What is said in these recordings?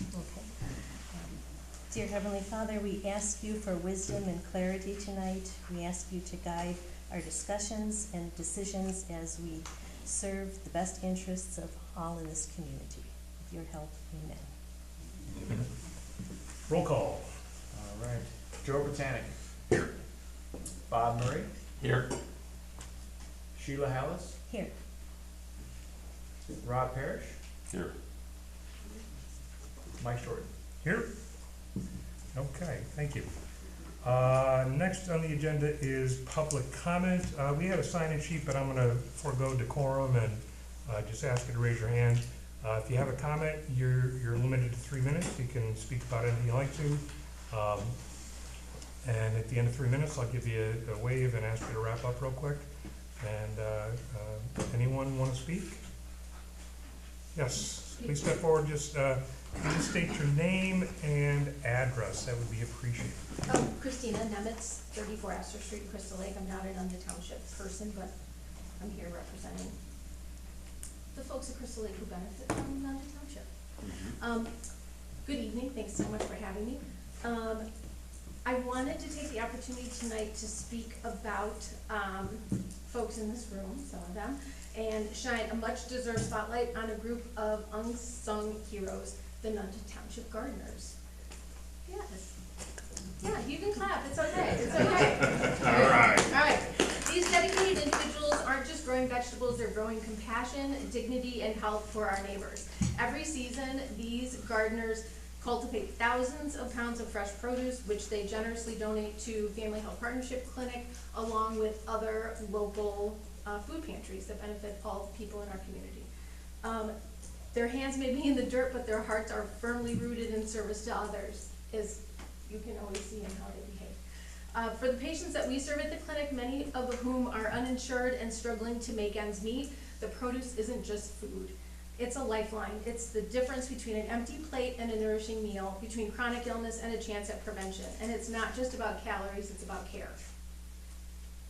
Okay. Dear Heavenly Father, we ask you for wisdom and clarity tonight. We ask you to guide our discussions and decisions as we serve the best interests of all in this community. With your help, amen. Roll call. All right. Joe Botanic. Here. Bob Murray. Here. Sheila Hallis. Here. Rob Parrish. Here. Mike Shorten. Here. Okay, thank you. Next on the agenda is public comment. We have a sign-in sheet, but I'm gonna forego decorum and just ask you to raise your hand. If you have a comment, you're limited to 3 minutes. You can speak about anything you like to. And at the end of 3 minutes, I'll give you a wave and ask you to wrap up real quick. And anyone want to speak? Yes, please step forward. Just state your name and address. That would be appreciated. Oh, Christina Nemitz, 34 Astor Street, Crystal Lake. I'm not a Nunda Township person, but I'm here representing the folks of Crystal Lake who benefit from Nunda Township. Good evening. Thanks so much for having me. I wanted to take the opportunity tonight to speak about folks in this room, some of them, and shine a much-deserved spotlight on a group of unsung heroes, the Nunda Township gardeners. Yes. Yeah, you can clap. It's okay. It's okay. All right. All right. These dedicated individuals aren't just growing vegetables, they're growing compassion, dignity, and health for our neighbors. Every season, these gardeners cultivate thousands of pounds of fresh produce, which they generously donate to Family Health Partnership Clinic, along with other local food pantries that benefit all people in our community. Their hands may be in the dirt, but their hearts are firmly rooted in service to others, as you can always see in how they behave. For the patients that we serve at the clinic, many of whom are uninsured and struggling to make ends meet, the produce isn't just food. It's a lifeline. It's the difference between an empty plate and a nourishing meal, between chronic illness and a chance at prevention. And it's not just about calories, it's about care.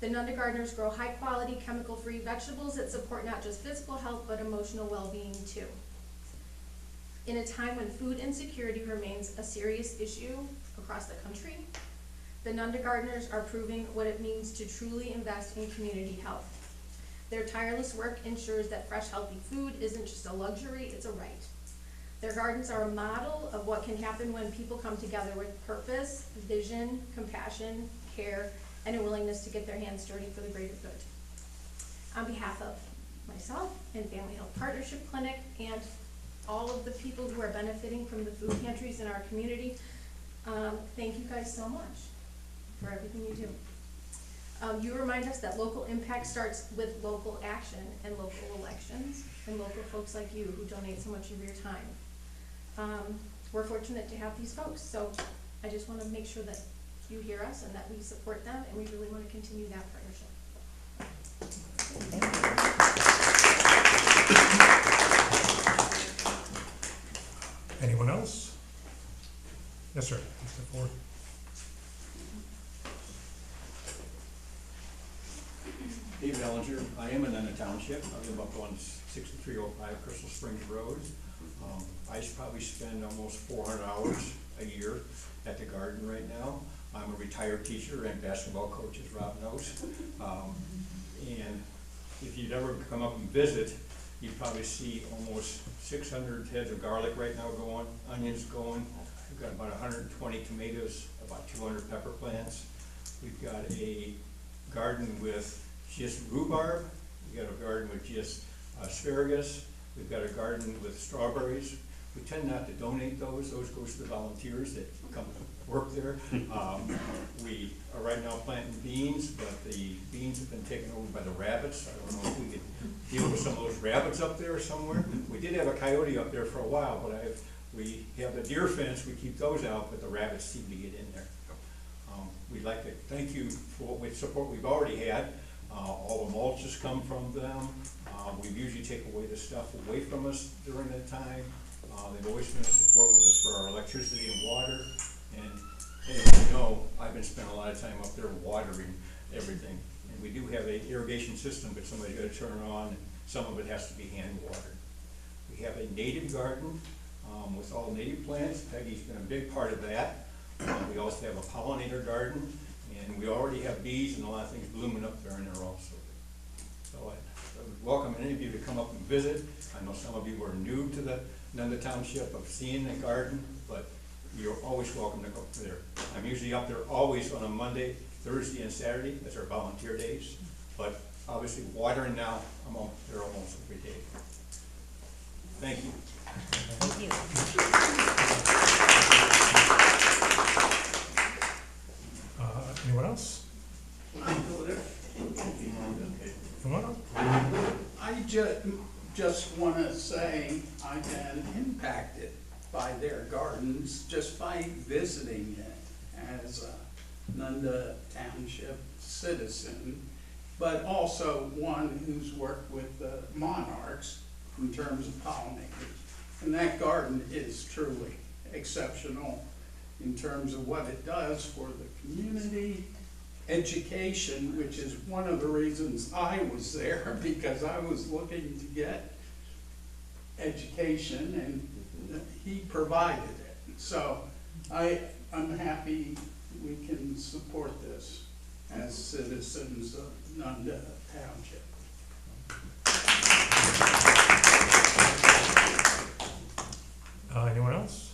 The Nunda gardeners grow high-quality, chemical-free vegetables that support not just physical health, but emotional well-being too. In a time when food insecurity remains a serious issue across the country, the Nunda gardeners are proving what it means to truly invest in community health. Their tireless work ensures that fresh, healthy food isn't just a luxury, it's a right. Their gardens are a model of what can happen when people come together with purpose, vision, compassion, care, and a willingness to get their hands dirty for the greater good. On behalf of myself and Family Health Partnership Clinic and all of the people who are benefiting from the food pantries in our community, thank you guys so much for everything you do. You remind us that local impact starts with local action and local elections and local folks like you who donate so much of your time. We're fortunate to have these folks, so I just want to make sure that you hear us and that we support them, and we really want to continue that partnership. Anyone else? Yes, sir. Please step forward. David Ellinger. I am in Nunda Township. I live up on 6305 Crystal Springs Road. I probably spend almost 400 hours a year at the garden right now. I'm a retired teacher and basketball coach, as Rob knows. And if you'd ever come up and visit, you'd probably see almost 600 heads of garlic right now going, onions going. We've got about 120 tomatoes, about 200 pepper plants. We've got a garden with just rhubarb. We've got a garden with just asparagus. We've got a garden with strawberries. We tend not to donate those. Those goes to the volunteers that come work there. We are right now planting beans, but the beans have been taken over by the rabbits. I don't know if we could deal with some of those rabbits up there somewhere. We did have a coyote up there for a while, but we have the deer fence. We keep those out, but the rabbits seem to get in there. We'd like to thank you for what support we've already had. All the mulches come from them. We usually take away the stuff away from us during that time. They've always been a support with us for our electricity and water. And as you know, I've been spending a lot of time up there watering everything. And we do have an irrigation system, but somebody's got to turn it on, and some of it has to be hand watered. We have a native garden with all native plants. Peggy's been a big part of that. We also have a pollinator garden, and we already have bees and a lot of things blooming up there in there also. So I would welcome any of you to come up and visit. I know some of you are new to the Nunda Township of seeing the garden, but you're always welcome to go up there. I'm usually up there always on a Monday, Thursday, and Saturday. That's our volunteer days. But obviously watering now, I'm there almost every day. Thank you. Thank you. Anyone else? Come on up. I just want to say I've been impacted by their gardens just by visiting it as a Nunda Township citizen, but also one who's worked with the monarchs in terms of pollinators. And that garden is truly exceptional in terms of what it does for the community, education, which is one of the reasons I was there, because I was looking to get education, and he provided it. So I'm happy we can support this as citizens of Nunda Township. Anyone else?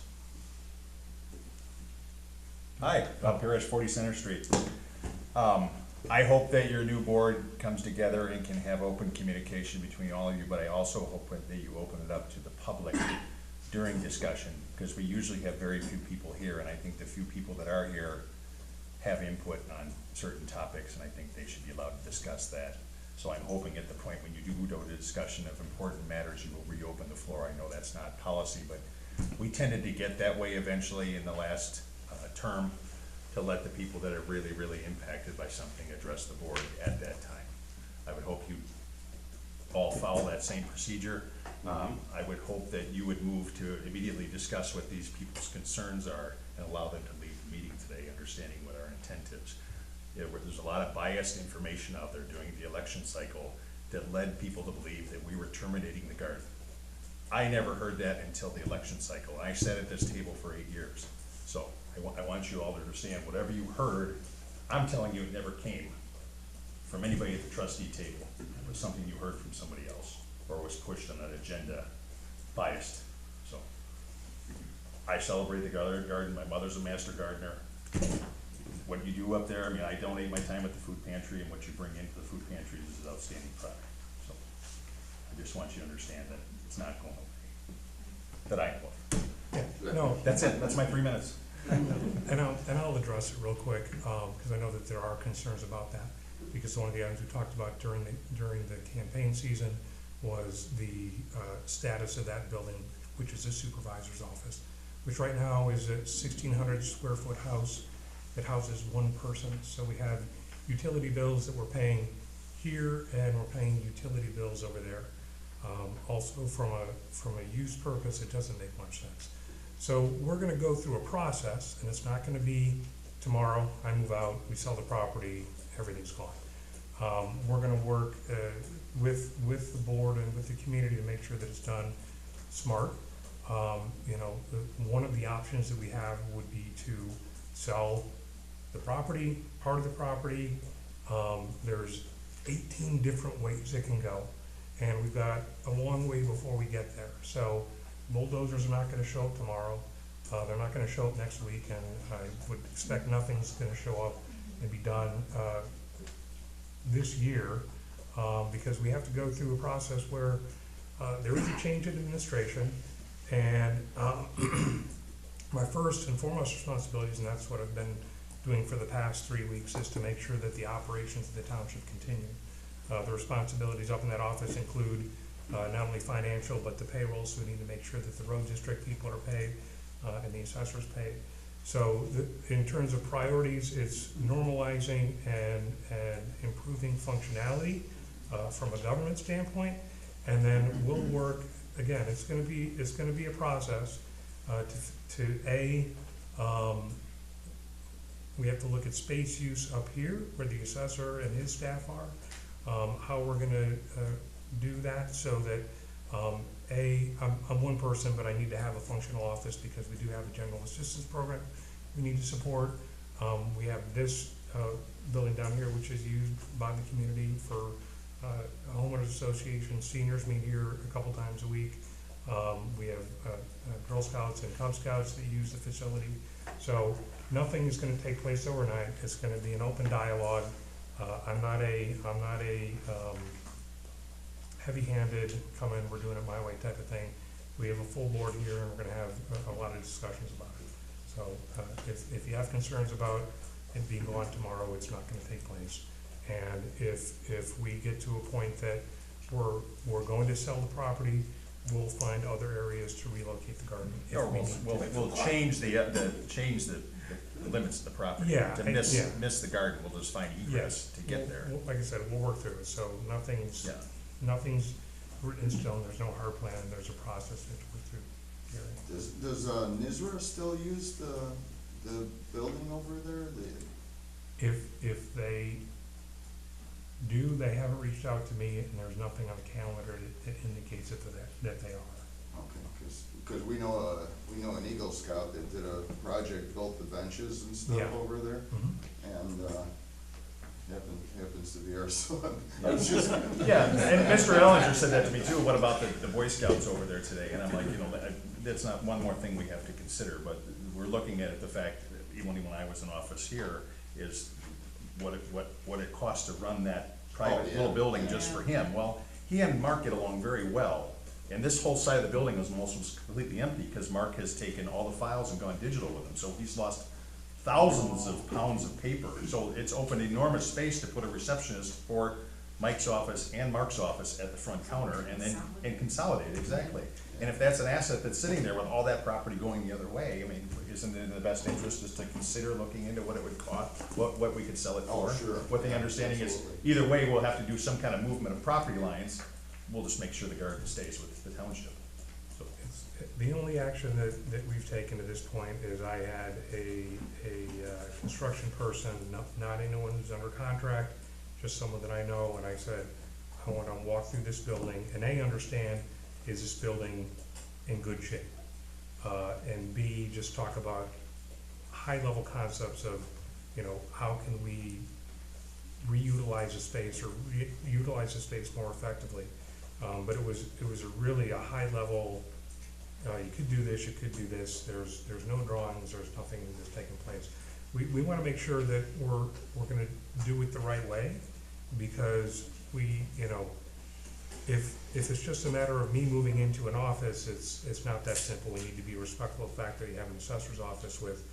Hi, up here at 40 Center Street. I hope that your new board comes together and can have open communication between all of you, but I also hope that you open it up to the public during discussion, because we usually have very few people here, and I think the few people that are here have input on certain topics, and I think they should be allowed to discuss that. So I'm hoping at the point when you do go to discussion of important matters, you will reopen the floor. I know that's not policy, but we tended to get that way eventually in the last term, to let the people that are really, really impacted by something address the board at that time. I would hope you all follow that same procedure. I would hope that you would move to immediately discuss what these people's concerns are and allow them to leave the meeting today understanding what our intent is. There's a lot of biased information out there during the election cycle that led people to believe that we were terminating the garden. I never heard that until the election cycle, and I sat at this table for 8 years. So I want you all to understand, whatever you heard, I'm telling you it never came from anybody at the trustee table. It was something you heard from somebody else, or was pushed on an agenda, biased. So I celebrate the garden. My mother's a master gardener. What you do up there, I mean, I donate my time at the food pantry, and what you bring into the food pantry is an outstanding product. So I just want you to understand that it's not going away, that I know of. Yeah, no, That's it, that's my 3 minutes. and I'll address it real quick, because I know that there are concerns about that. Because one of the items we talked about during the campaign season was the status of that building, which is the supervisor's office, which right now is a 1,600 square foot house that houses one person. So we have utility bills that we're paying here, and we're paying utility bills over there. Also from a use purpose, it doesn't make much sense. So we're gonna go through a process, and it's not gonna be tomorrow, I move out, we sell the property, everything's gone. We're gonna work with the board and with the community to make sure that it's done smart. One of the options that we have would be to sell the property, part of the property. There's 18 different ways it can go, and we've got a long way before we get there. So bulldozers are not gonna show up tomorrow. They're not gonna show up next week, and I would expect nothing's gonna show up and be done this year, because we have to go through a process where there is a change in administration, and my first and foremost responsibilities, and that's what I've been doing for the past 3 weeks, is to make sure that the operations of the township continue. The responsibilities up in that office include not only financial, but the payroll, so we need to make sure that the road district people are paid and the assessors paid. So in terms of priorities, it's normalizing and improving functionality from a government standpoint, and then we'll work, again, it's gonna be a process we have to look at space use up here where the assessor and his staff are, how we're gonna do that so that I'm one person, but I need to have a functional office because we do have a general assistance program we need to support. We have this building down here, which is used by the community for homeowners association. Seniors meet here a couple times a week. We have Girl Scouts and Cub Scouts that use the facility. So nothing is going to take place overnight. It's going to be an open dialogue. I'm not a heavy-handed, come in, we're doing it my way type of thing. We have a full board here, and we're going to have a lot of discussions about it. So if you have concerns about it being gone tomorrow, it's not going to take place. And if we get to a point that we're going to sell the property, we'll find other areas to relocate the garden. if Or we need to. we'll change the limits of the property. Yeah, To yeah. miss the garden, we'll just find egress to get there. Like I said, we'll work through it, so nothing's written in stone, there's no hard plan, there's a process that we're through. Gary? Does NISRA still use the building over there? If they do, they haven't reached out to me, and there's nothing on the calendar that indicates that they are. Okay, because we know an Eagle Scout that did a project, built the benches and stuff Yeah. over there, Mhm. and happens to be ours, so I was just. Yeah, and Mr. Ellinger said that to me too, what about the Boy Scouts over there today? And I'm like, that's not one more thing we have to consider, but we're looking at it, the fact that even when I was in office here, is what it costs to run that private Oh, yeah. little building just for him. Well, he and Mark get along very well, and this whole side of the building is almost completely empty, because Mark has taken all the files and gone digital with them, so he's lost thousands of pounds of paper. So it's opened enormous space to put a receptionist for Mike's office and Mark's office at the front counter, and consolidate, exactly. And if that's an asset that's sitting there with all that property going the other way, I mean, isn't it in the best interest just to consider looking into what it would cost, what we could sell it for? Oh, sure. What the understanding is, Absolutely. either way, we'll have to do some kind of movement of property lines. We'll just make sure the garden stays with the township. So, The only action that we've taken to this point is I had a construction person, not anyone who's under contract, just someone that I know, and I said, I want to walk through this building, and A, understand, is this building in good shape? And B, just talk about high-level concepts of, how can we reutilize the space or utilize the space more effectively. But it was really a high level, you could do this, you could do this, there's no drawings, there's nothing that's taking place. We wanna make sure that we're gonna do it the right way, because if it's just a matter of me moving into an office, it's not that simple. We need to be respectful of the fact that you have an assessor's office with,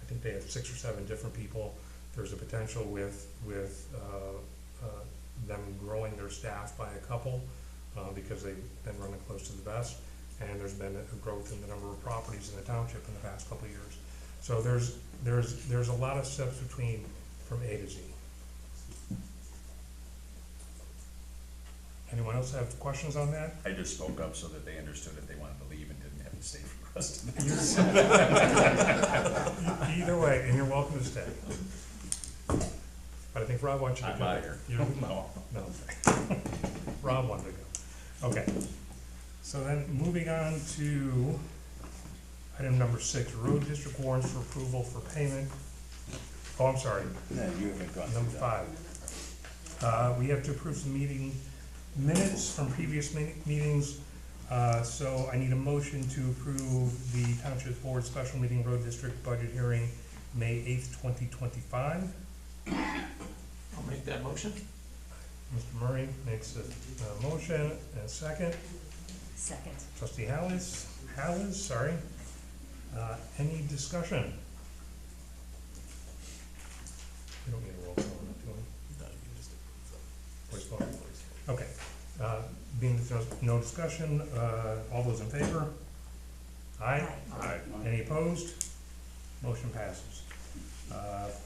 I think they have 6 or 7 different people. There's a potential with them growing their staff by a couple, because they've been running close to the vest, and there's been a growth in the number of properties in the township in the past couple of years. So there's a lot of steps from A to Z. Anyone else have questions on that? I just spoke up so that they understood if they wanted to leave and didn't have to stay for the rest of the day. Either way, and you're welcome to stay. But I think Rob wants you to I'm go. out of here. No. No. Rob wanted to go. Okay. So then, moving on to item number 6, road district warrants for approval for payment. Oh, I'm sorry, No, you haven't gone number through that. 5. We have to approve some meeting minutes from previous meetings. So I need a motion to approve the Township Board Special Meeting Road District Budget Hearing, May 8th, 2025. I'll make that motion. Mr. Murray makes a motion, and a second. Second. Trustee Hallis, sorry. Any discussion? We don't need a roll call, do we? No, you can just Voice vote. Okay. Being that there's no discussion, all those in favor? Aye? Aye. Any opposed? Motion passes.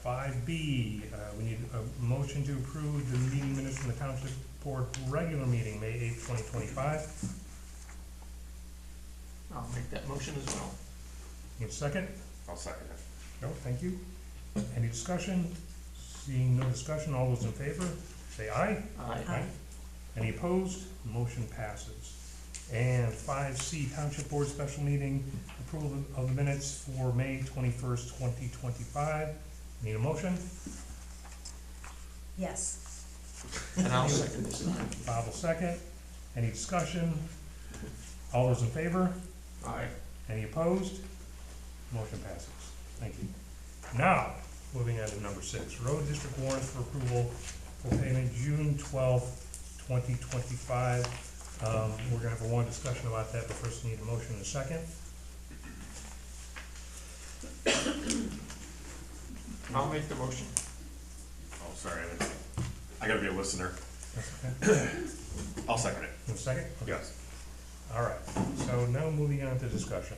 5B, we need a motion to approve the meeting minutes from the Township Board regular meeting, May 8th, 2025. I'll make that motion as well. Need a second? I'll second it. No, thank you. Any discussion? Seeing no discussion, all those in favor, say aye. Aye. Aye. Any opposed? Motion passes. And 5C, Township Board Special Meeting, approval of the minutes for May 21st, 2025. Need a motion? Yes. And I'll second this. Bob will second. Any discussion? All those in favor? Aye. Any opposed? Motion passes. Thank you. Now, moving on to number 6, road district warrants for approval for payment June 12th, 2025. We're gonna have a long discussion about that, but first we need a motion and a second. I'll make the motion. Oh, sorry, I gotta be a listener. That's okay. I'll second it. A second? Okay. Yes. All right, so now moving on to discussion.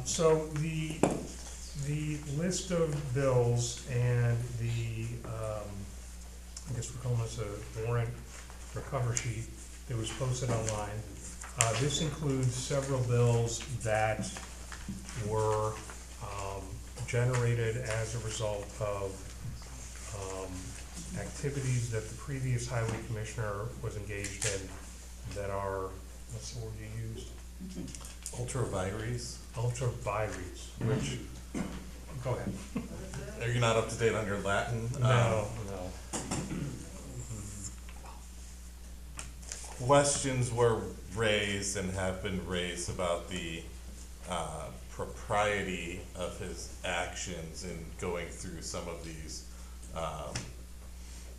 So the list of bills and I guess we're calling this a warrant or cover sheet that was posted online. This includes several bills that were generated as a result of activities that the previous highway commissioner was engaged in that are, what's the word you used? Ultra-vires. Ultra-vires, which, go ahead. Are you not up to date on your Latin? No. Questions were raised and have been raised about the propriety of his actions in going through some of these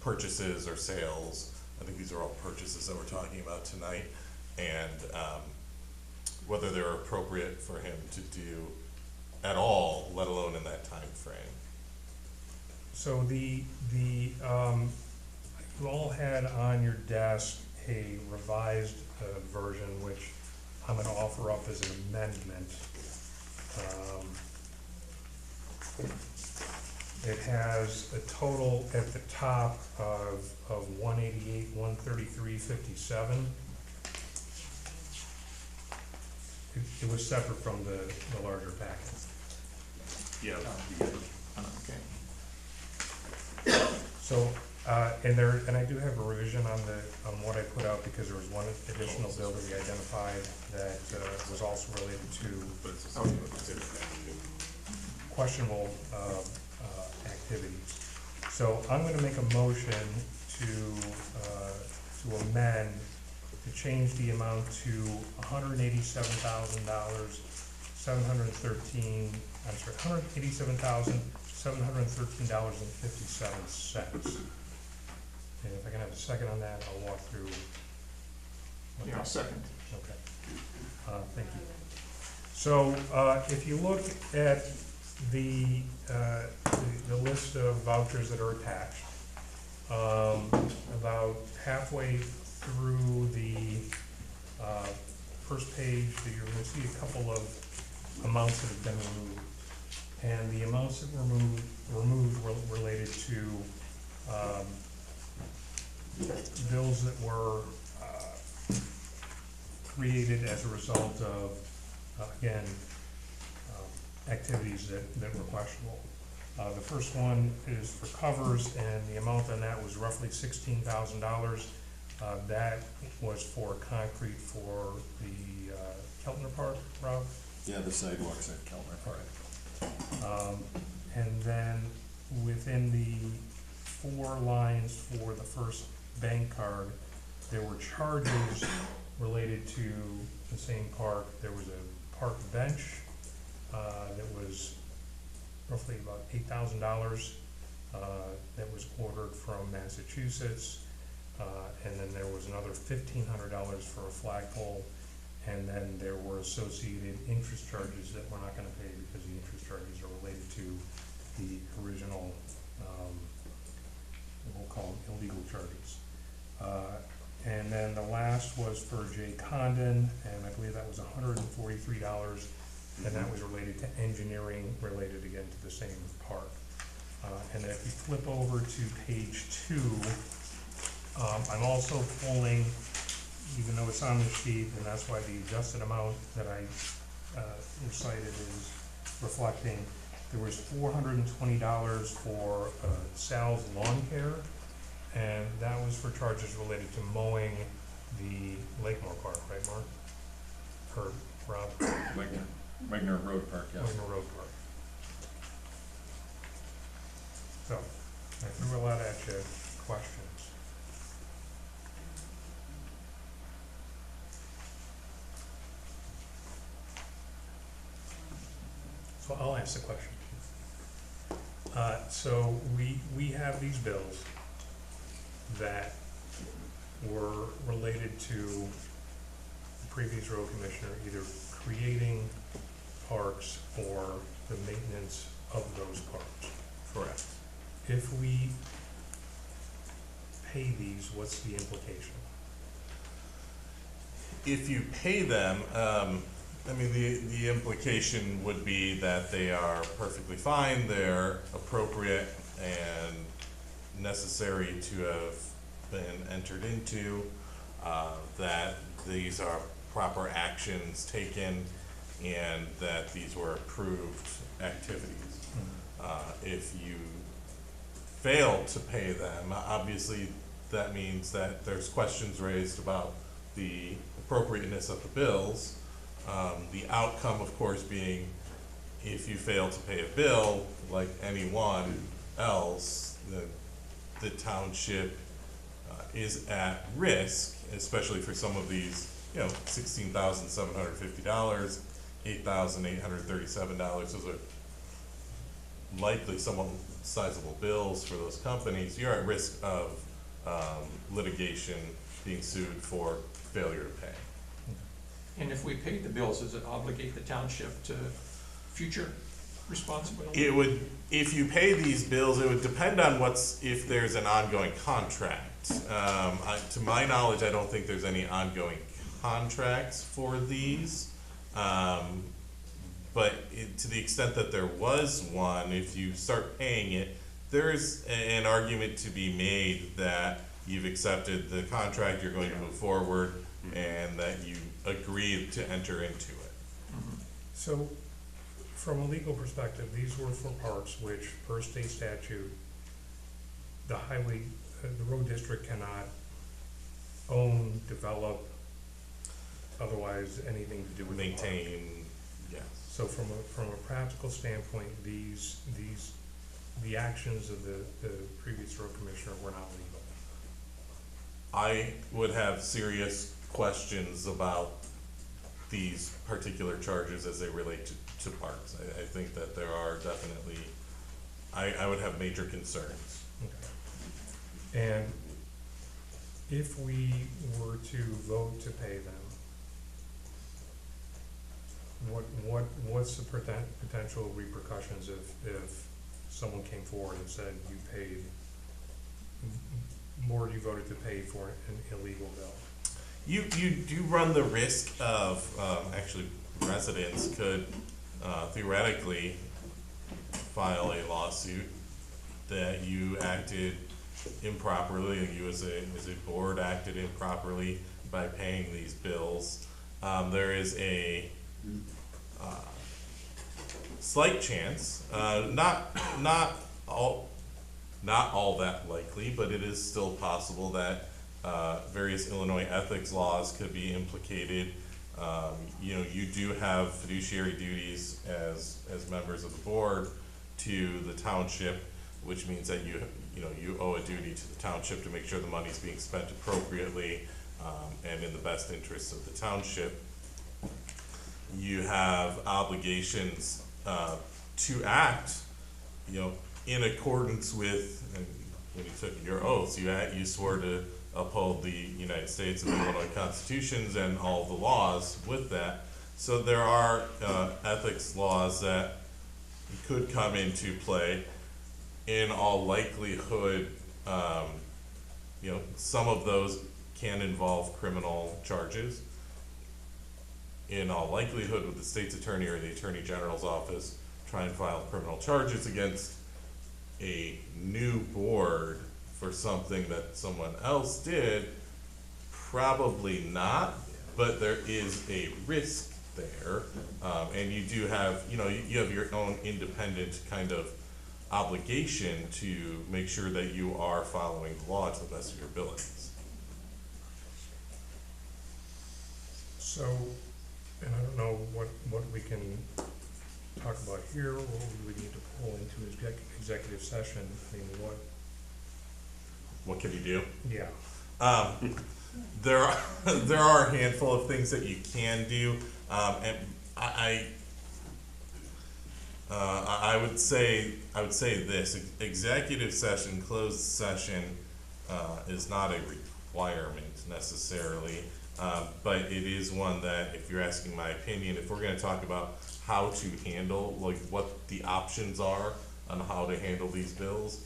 purchases or sales. I think these are all purchases that we're talking about tonight, and whether they're appropriate for him to do at all, let alone in that time frame. So you all had on your desk a revised version, which I'm gonna offer up as an amendment. It has a total at the top of 188, 133.57. It was separate from the larger packet. Yeah. Okay. So, and I do have a revision on what I put out, because there was one additional bill that we identified that was also related to questionable activities. So I'm gonna make a motion to amend, to change the amount to $187,713.57. And if I can have a second on that, I'll walk through. what Yeah, I'll that- second. Okay, thank you. So, if you look at the list of vouchers that are attached, about halfway through the, first page, you're gonna see a couple of amounts that have been removed. And the amounts that were removed were related to, bills that were created as a result of, again, activities that were questionable. The first one is for covers, and the amount on that was roughly $16,000. That was for concrete for the Keltner Park, Rob? Yeah, the sidewalks at Keltner Park. And then within the 4 lines for the first bank card, there were charges related to the same park. There was a park bench that was roughly about $8,000 that was ordered from Massachusetts. And then there was another $1,500 for a flagpole. And then there were associated interest charges that we're not gonna pay, because the interest charges are related to the original, we'll call them illegal charges. And then the last was for Jay Condon, and I believe that was $143, and that was related to engineering, related again to the same park. And then if you flip over to page 2, I'm also pulling, even though it's on the sheet, and that's why the adjusted amount that I recited is reflecting, there was $420 for Sal's Lawn Care, and that was for charges related to mowing the Lakemore Park, right, Mark? or Rob? Wagner Road Park, yes. Wagner Road Park. So, I threw a lot at you, questions. So I'll ask the question. So we have these bills that were related to the previous road commissioner either creating parks or the maintenance of those parks. Correct. If we pay these, what's the implication? If you pay them, I mean, the implication would be that they are perfectly fine, they're appropriate and necessary to have been entered into, that these are proper actions taken, and that these were approved activities. If you fail to pay them, obviously that means that there's questions raised about the appropriateness of the bills. The outcome, of course, being if you fail to pay a bill, like anyone else, the township is at risk, especially for some of these, you know, $16,750, $8,837. Those are likely somewhat sizable bills for those companies. You're at risk of litigation, being sued for failure to pay. And if we pay the bills, does it obligate the township to future responsibility? It would, if you pay these bills, it would depend on if there's an ongoing contract. To my knowledge, I don't think there's any ongoing contracts for these. But to the extent that there was one, if you start paying it, there's an argument to be made that you've accepted the contract, you're going to move forward, and that you agreed to enter into it. So, from a legal perspective, these were for parks which, per state statute, the road district cannot own, develop, otherwise anything to do with the park. Maintain, yes. So from a practical standpoint, the actions of the previous road commissioner were not legal. I would have serious questions about these particular charges as they relate to parks. I think that there are definitely, I would have major concerns. Okay. And if we were to vote to pay them, what's the potential repercussions if someone came forward and said you paid more, you voted to pay for an illegal bill? You do run the risk of, actually, residents could theoretically file a lawsuit that you acted improperly, you as a board acted improperly by paying these bills. There is a slight chance, not all that likely, but it is still possible that various Illinois ethics laws could be implicated. You know, you do have fiduciary duties as members of the board to the township, which means that you owe a duty to the township to make sure the money is being spent appropriately and in the best interests of the township. You have obligations to act, you know, in accordance with, and when you took your oaths, you swore to uphold the United States and the Illinois constitutions and all the laws with that. So there are ethics laws that could come into play. In all likelihood, you know, some of those can involve criminal charges. In all likelihood, with the state's attorney or the attorney general's office try and file criminal charges against a new board for something that someone else did, probably not, but there is a risk there. And you do have, you know, you have your own independent kind of obligation to make sure that you are following the law to the best of your abilities. So, And I don't know what we can talk about here, or what we would need to pull into executive session. I mean, What can you do? yeah. There are, there are a handful of things that you can do, and I would say this, executive session, closed session, is not a requirement necessarily, but it is one that, if you're asking my opinion, if we're gonna talk about how to handle, like, what the options are on how to handle these bills,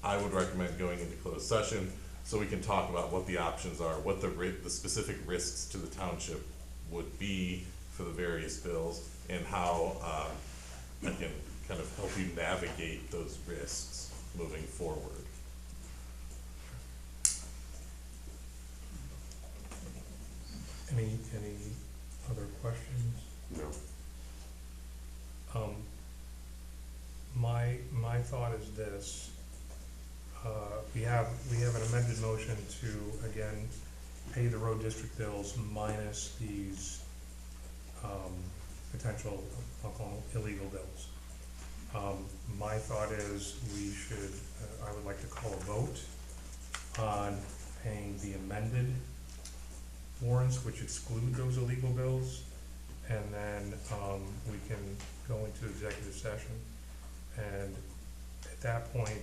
I would recommend going into closed session, so we can talk about what the options are, what the specific risks to the township would be for the various bills, and how, I can kind of help you navigate those risks moving forward. Any other questions? No. My thought is this, we have an amended motion to, again, pay the road district bills minus these, potential, I'll call them illegal bills. My thought is we should, I would like to call a vote on paying the amended warrants, which exclude those illegal bills, and then, we can go into executive session. And at that point,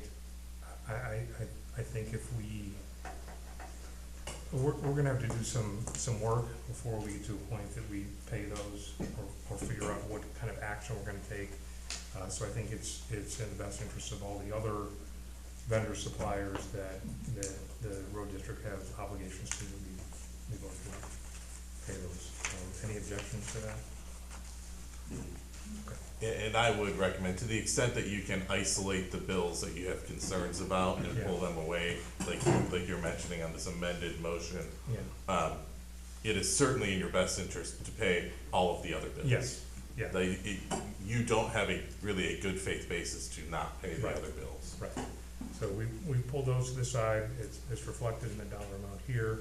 I think if we're gonna have to do some work before we get to a point that we pay those, or figure out what kind of action we're gonna take. So I think it's in the best interest of all the other vendor suppliers that the road district has obligations to, we go through, pay those. Any objections to that? Okay. And I would recommend, to the extent that you can isolate the bills that you have concerns about and pull them away, like you're mentioning on this amended motion, Yeah, it is certainly in your best interest to pay all of the other bills. yes, yeah, You don't have really a good faith basis to not pay the Right. other bills. right. So we pulled those to the side, it's reflected in the dollar amount here.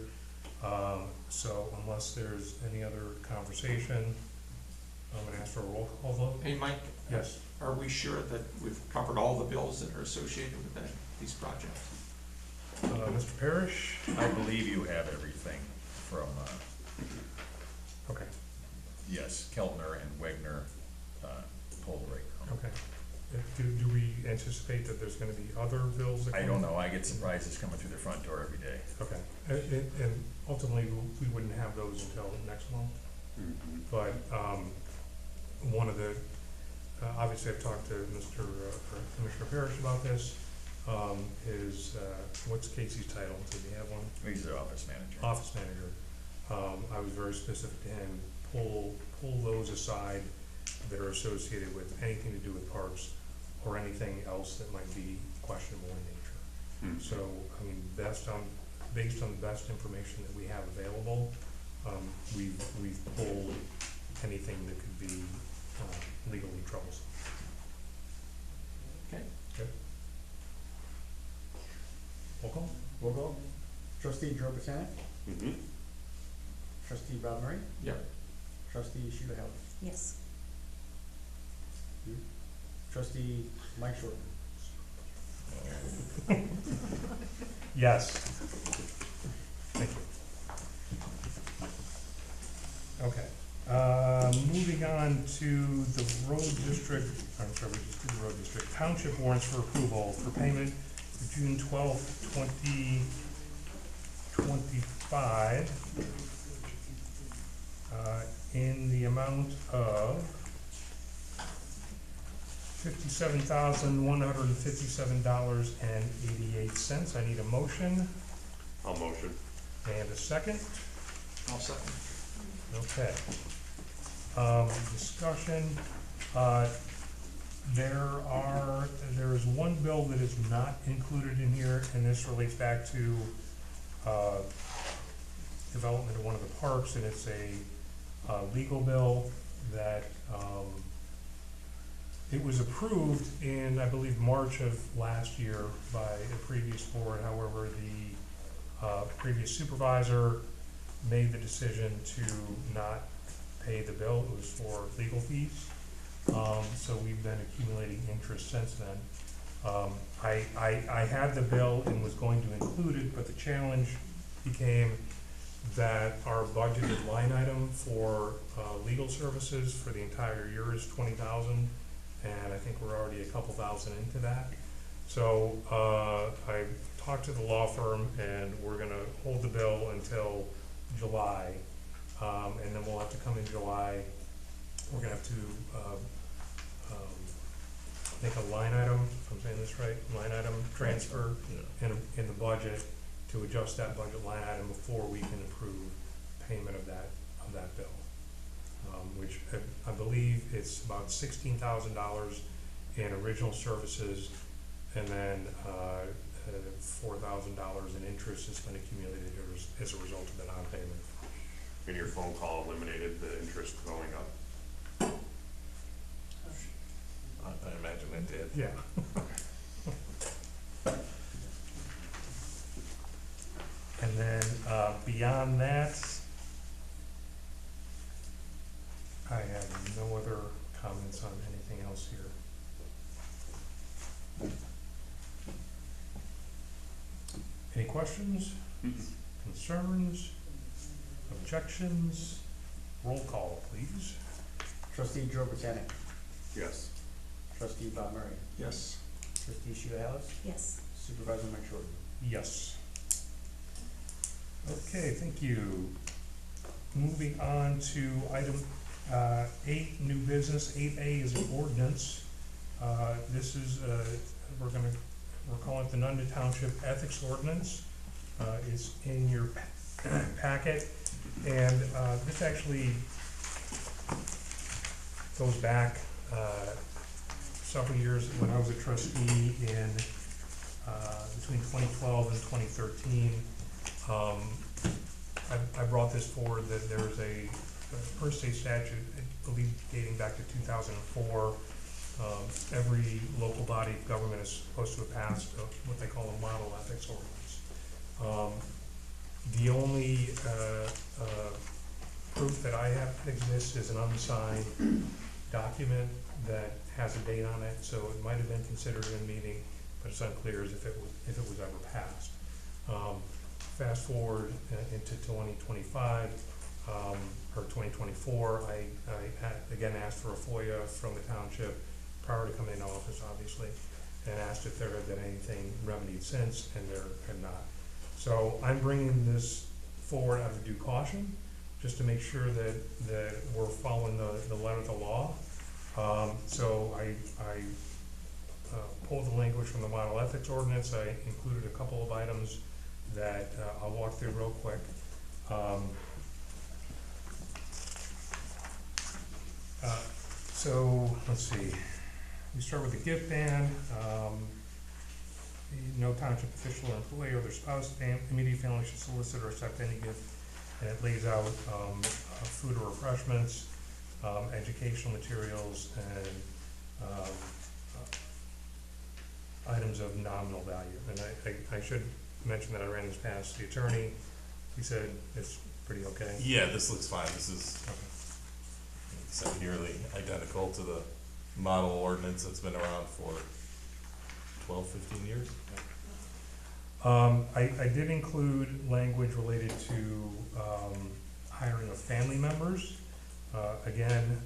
So unless there's any other conversation, I'm gonna ask for a roll call vote. Hey, Mike? Yes. Are we sure that we've covered all the bills that are associated with these projects? Mr. Parrish? I believe you have everything from, Okay, yes, Keltner and Wegner, pulled right now. okay. Do we anticipate that there's gonna be other bills that come I in? don't know, I get surprises coming through the front door every day. Okay, and ultimately, we wouldn't have those until next month, but, one of the, obviously I've talked to Commissioner Parrish about this, what's Casey's title, does he have one? He's the office manager. Office manager. I was very specific to him, pull those aside that are associated with anything to do with parks or anything else that might be questionable in nature. So, I mean, based on the best information that we have available, we've pulled anything that could be legally troublesome. Okay. Okay. Roll call? Roll call. Trustee Joe Bassett. Mm-hmm. Trustee Rob Murray. Yep. Trustee Sheila Howard. Yes. Trustee Mike Shorten. Yes. Thank you. Okay, moving on to the road district, I'm sorry, we just did the road district, township warrants for approval for payment for June 12th, 2025, in the amount of $57,157.88. I need a motion I'll motion. and a second. I'll second. Okay. Discussion, there is one bill that is not included in here, and this relates back to, development of one of the parks, and it's a, legal bill that, it was approved in, I believe, March of last year by a previous board. However, the previous supervisor made the decision to not pay the bill. It was for legal fees. So we've been accumulating interest since then. I had the bill and was going to include it, but the challenge became that our budgeted line item for legal services for the entire year is 20,000, and I think we're already a couple thousand into that. So I talked to the law firm, and we're gonna hold the bill until July, and then we'll have to come in July. We're gonna have to make a line item, if I'm saying this right, line item transfer in the budget to adjust that budget line item before we can approve payment of that bill. Which I believe it's about $16,000 in original services, and then $4,000 in interest has been accumulated as a result of the non-payment. And your phone call eliminated the interest going up? I imagine it did. Yeah. And then, beyond that, I have no other comments on anything else here. Any questions, concerns, objections? Roll call, please. Trustee Joe Britannic. Yes. Trustee Bob Murray. Yes. Trustee Sheila Hallis. Yes. Supervisor Mike Short. Yes. Okay, thank you. Moving on to item 8, new business. 8A is an ordinance. This is, we're calling it the Nunda Township Ethics Ordinance. It's in your packet, and this actually goes back several years when I was a trustee in between 2012 and 2013. I brought this forward that there's a per state statute, I believe dating back to 2004. Every local body of government is supposed to have passed what they call a model ethics ordinance. The only proof that I have that exists is an unsigned document that has a date on it, so it might have been considered in meeting, but it's unclear as if it was ever passed. Fast forward into 2025 or 2024, I again asked for a FOIA from the township prior to coming into office, obviously, and asked if there had been anything remedied since, and there had not. So I'm bringing this forward out of due caution, just to make sure that we're following the letter of the law. So I pulled the language from the model ethics ordinance. I included a couple of items that I'll walk through real quick. So let's see. We start with the gift ban. No township official or employee or their spouse, immediate family should solicit or accept any gift. And it lays out food or refreshments, educational materials, and items of nominal value. And I should mention that I ran this past the attorney. He said it's pretty okay. Yeah, this looks fine. This is it's nearly identical to the model ordinance that's been around for 12, 15 years. I did include language related to hiring of family members. Again,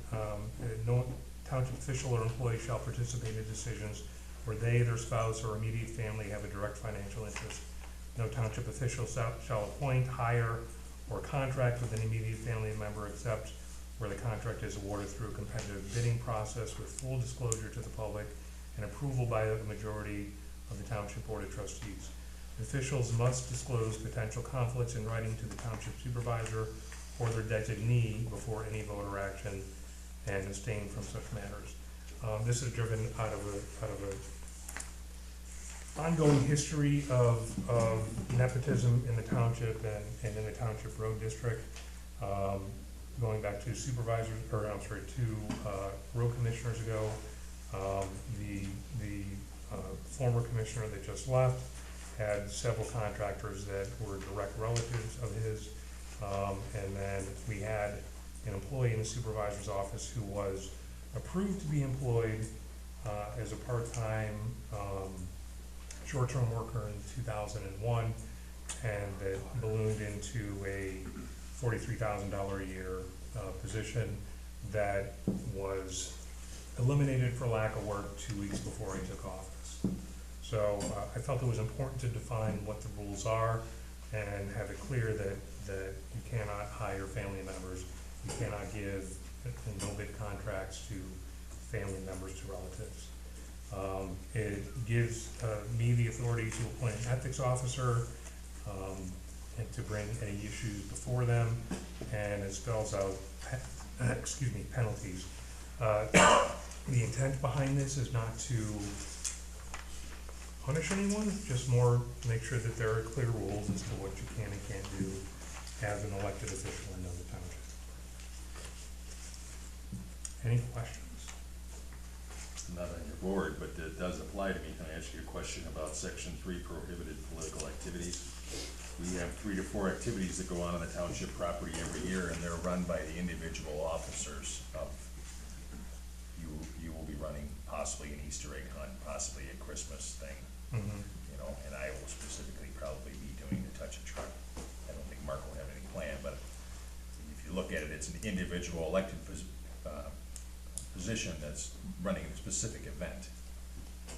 no township official or employee shall participate in decisions where they, their spouse, or immediate family have a direct financial interest. No township official shall appoint, hire, or contract with an immediate family member except where the contract is awarded through a competitive bidding process with full disclosure to the public and approval by the majority of the Township Board of Trustees. Officials must disclose potential conflicts in writing to the Township Supervisor or their designee before any vote or action, and abstain from such matters. This is driven out of a ongoing history of nepotism in the township and in the Township Road District, going back to two road commissioners ago. The former commissioner that just left had several contractors that were direct relatives of his, and then we had an employee in the supervisor's office who was approved to be employed as a part-time short-term worker in 2001, and that ballooned into a $43,000 a year position that was eliminated for lack of work 2 weeks before he took office. So I felt it was important to define what the rules are and have it clear that you cannot hire family members, you cannot give no-bid contracts to family members, to relatives. It gives me the authority to appoint an ethics officer and to bring any issues before them, and it spells out penalties. The intent behind this is not to punish anyone, just more make sure that there are clear rules as to what you can and can't do as an elected official in Nunda Township. Any questions? Not on your board, but it does apply to me. Can I ask you a question about section 3, prohibited political activities? We have 3 to 4 activities that go on the township property every year, and they're run by the individual officers of, you will be running possibly an Easter egg hunt, possibly a Christmas thing, you know, and I will specifically probably be doing the touch a truck. I don't think Mark will have any plan, but if you look at it, it's an individual elected position that's running a specific event. I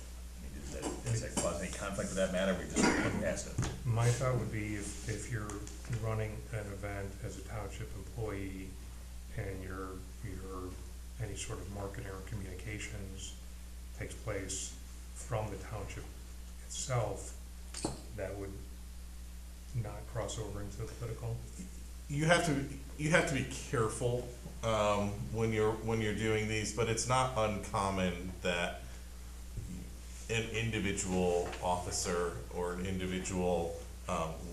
mean, does that cause any conflict with that matter? We just look past it. My thought would be if you're running an event as a township employee and your any sort of marketing or communications takes place from the township itself, that would not cross over into the political. You have to be careful when you're doing these, but it's not uncommon that an individual officer or an individual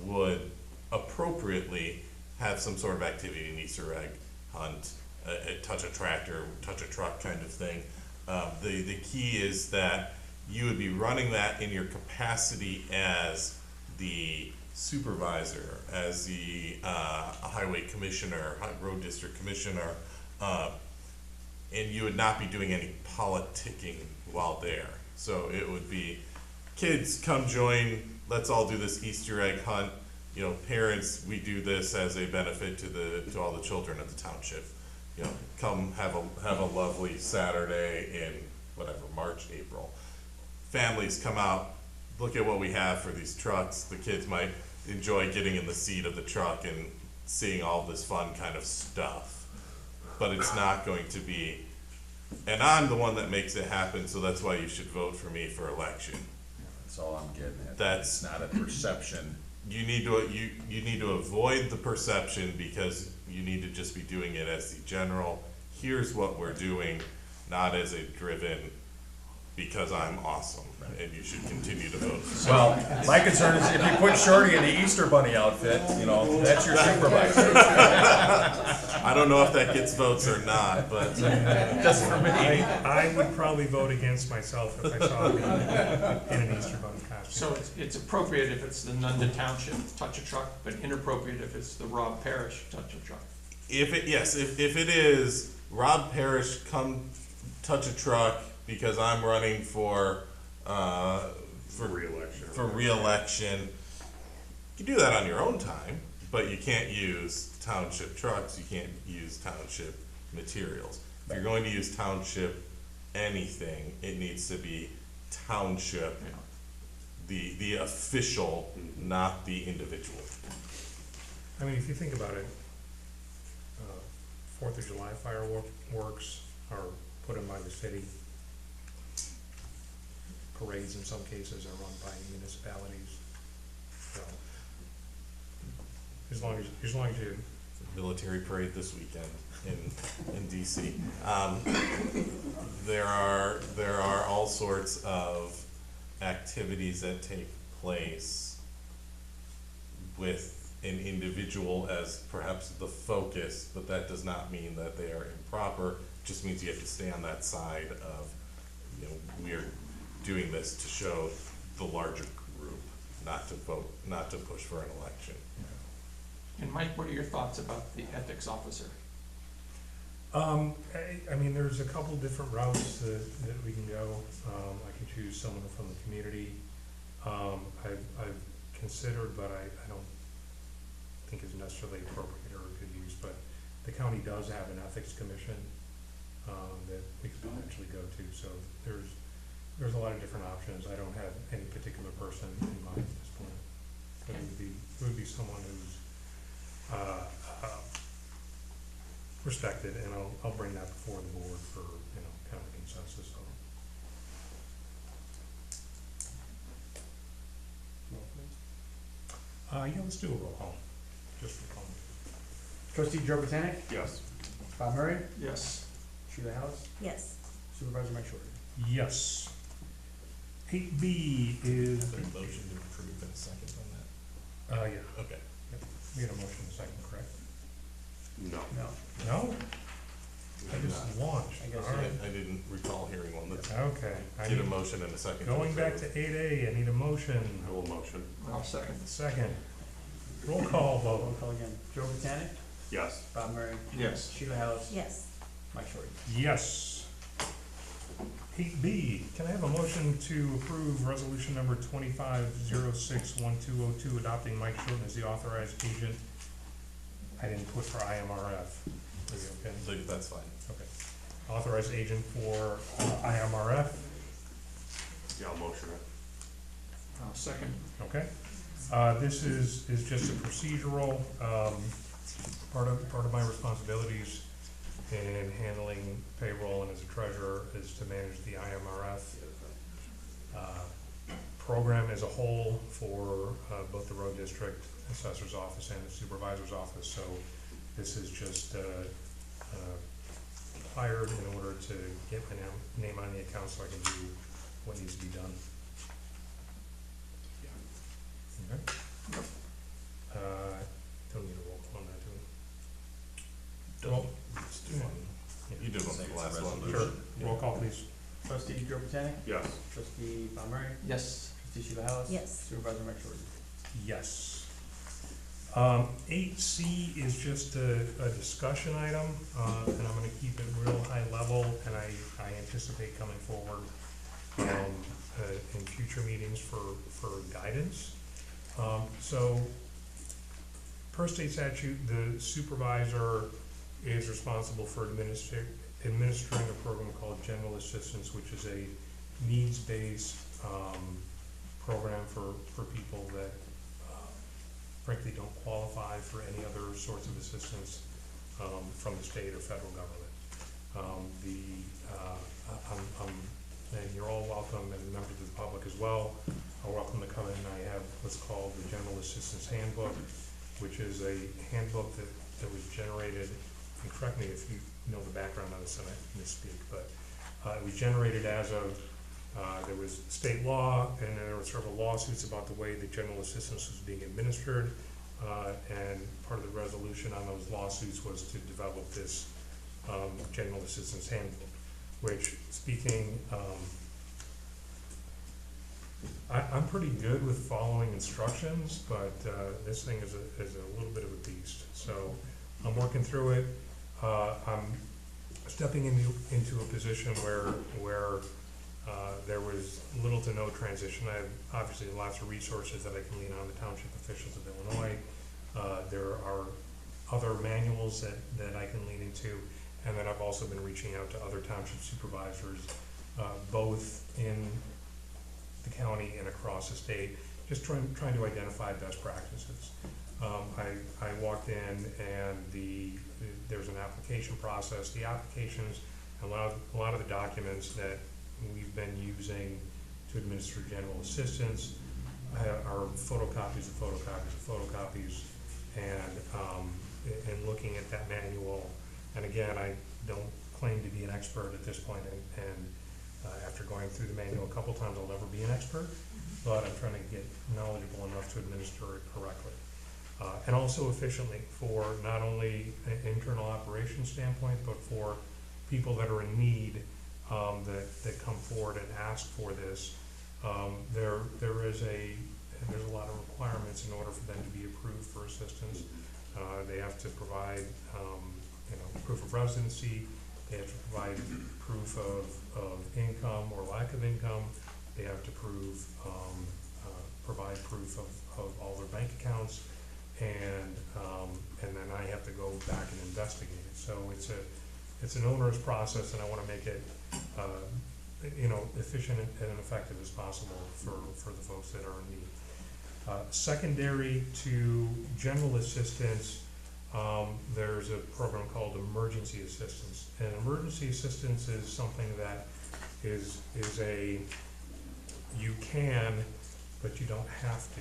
would appropriately have some sort of activity, an Easter egg hunt, a touch a tractor, touch a truck kind of thing. The key is that you would be running that in your capacity as the supervisor, as the highway commissioner, road district commissioner, and you would not be doing any politicking while there. So it would be, kids, come join, let's all do this Easter egg hunt. You know, parents, we do this as a benefit to all the children of the township. You know, come have a lovely Saturday in whatever, March, April. Families come out, look at what we have for these trucks. The kids might enjoy getting in the seat of the truck and seeing all this fun kind of stuff. But it's not going to be, and I'm the one that makes it happen, so that's why you should vote for me for election. That's all I'm getting at. That's It's not a perception. You need to avoid the perception, because you need to just be doing it as the general, here's what we're doing, not as a driven, because I'm awesome, and you should continue to vote. Well, my concern is if you put Shorty in the Easter Bunny outfit, you know, that's your supervisor. I don't know if that gets votes or not, but Just for me. I would probably vote against myself if I saw me in an Easter Bunny costume. So it's appropriate if it's the Nunda Township touch a truck, but inappropriate if it's the Rob Parish touch a truck. if it is Rob Parrish, come touch a truck because I'm running for re-election. You can do that on your own time, but you can't use township trucks, you can't use township materials. If you're going to use township anything, it needs to be township, the official, not the individual. I mean, if you think about it, 4th of July fireworks are put in by the city. Parades in some cases are run by municipalities. So, as long as you, Military parade this weekend in DC. There are all sorts of activities that take place with an individual as perhaps the focus, but that does not mean that they are improper. It just means you have to stay on that side of, you know, we're doing this to show the larger group, not to vote, not to push for an election. And Mike, what are your thoughts about the ethics officer? I mean, there's a couple different routes that we can go. I can choose someone from the community. I've considered, but I don't think is necessarily appropriate or a good use, but the county does have an ethics commission, that we could potentially go to, so there's a lot of different options. I don't have any particular person in mind at this point. But it would be someone who's, respected, and I'll bring that before the board for, kind of consensus on it. Yeah, let's do a roll call, just for fun. Trustee Joe Botanic, Yes. Bob Murray, Yes. Sheila House, Yes. Supervisor Mike Shorter. Yes. 8B is, Is there a motion to approve in a second on yeah, that? Okay. we had a motion in a second, correct? No. No, No? I just launched. I guess All right. I didn't recall hearing one that's, Okay. I need a need- motion in a second. Going back to 8A, I need a motion. I will motion. I'll second. Second. Roll call roll vote. call again. Joe Botanic, Yes. Bob Murray, Yes. Sheila House, Yes. Mike Shorter. Yes. 8B, can I have a motion to approve resolution number 25061202, adopting Mike Shorten as the authorized agent? I didn't put for IMRF. Are you okay? That's fine. Okay. Authorized agent for IMRF, Yeah, I'll motion it. I'll second. okay? This is just a procedural, part of my responsibilities in handling payroll and as a treasurer is to manage the IMRF program as a whole for both the road district, assessor's office, and the supervisor's office. So this is just hired in order to get my name on the account so I can do what needs to be done. Okay. Don't need a roll call on that, do we? Roll. Let's do one. You did one for the last one. Sure. Roll call, please. Trustee Joe Botanic, Yes. Trustee Bob Murray, Yes. Trustee Sheila House. Yes. Supervisor Mike Shorter. Yes. 8C is just a discussion item, and I'm gonna keep it real high level, and I anticipate coming forward in future meetings for guidance. So, per state statute, the supervisor is responsible for administering a program called General Assistance, which is a needs-based program for people that frankly don't qualify for any other sorts of assistance from the state or federal government. And you're all welcome, and members of the public as well are welcome to come in. I have what's called the General Assistance Handbook, which is a handbook that was generated, and correct me if you know the background on this and I misspeak, but it was generated as of, there was state law, and then there were several lawsuits about the way the general assistance was being administered, and part of the resolution on those lawsuits was to develop this general assistance handbook, which, speaking, I'm pretty good with following instructions, but this thing is a little bit of a beast. So I'm working through it. I'm stepping into a position where there was little to no transition. I have obviously lots of resources that I can lean on, the township officials of Illinois. There are other manuals that I can lean into, and then I've also been reaching out to other township supervisors, both in the county and across the state, just trying to identify best practices. I walked in and there's an application process. The applications, a lot of the documents that we've been using to administer general assistance are photocopies of photocopies of photocopies, and looking at that manual. And again, I don't claim to be an expert at this point, and after going through the manual a couple times, I'll never be an expert, but I'm trying to get knowledgeable enough to administer it correctly. And also efficiently, for not only an internal operations standpoint, but for people that are in need, that come forward and ask for this. There's a lot of requirements in order for them to be approved for assistance. They have to provide proof of residency, they have to provide proof of income or lack of income, they have to provide proof of all their bank accounts, and then I have to go back and investigate it. So it's an onerous process, and I wanna make it, efficient and effective as possible for the folks that are in need. Secondary to general assistance, there's a program called emergency assistance. And emergency assistance is something that is you can, but you don't have to.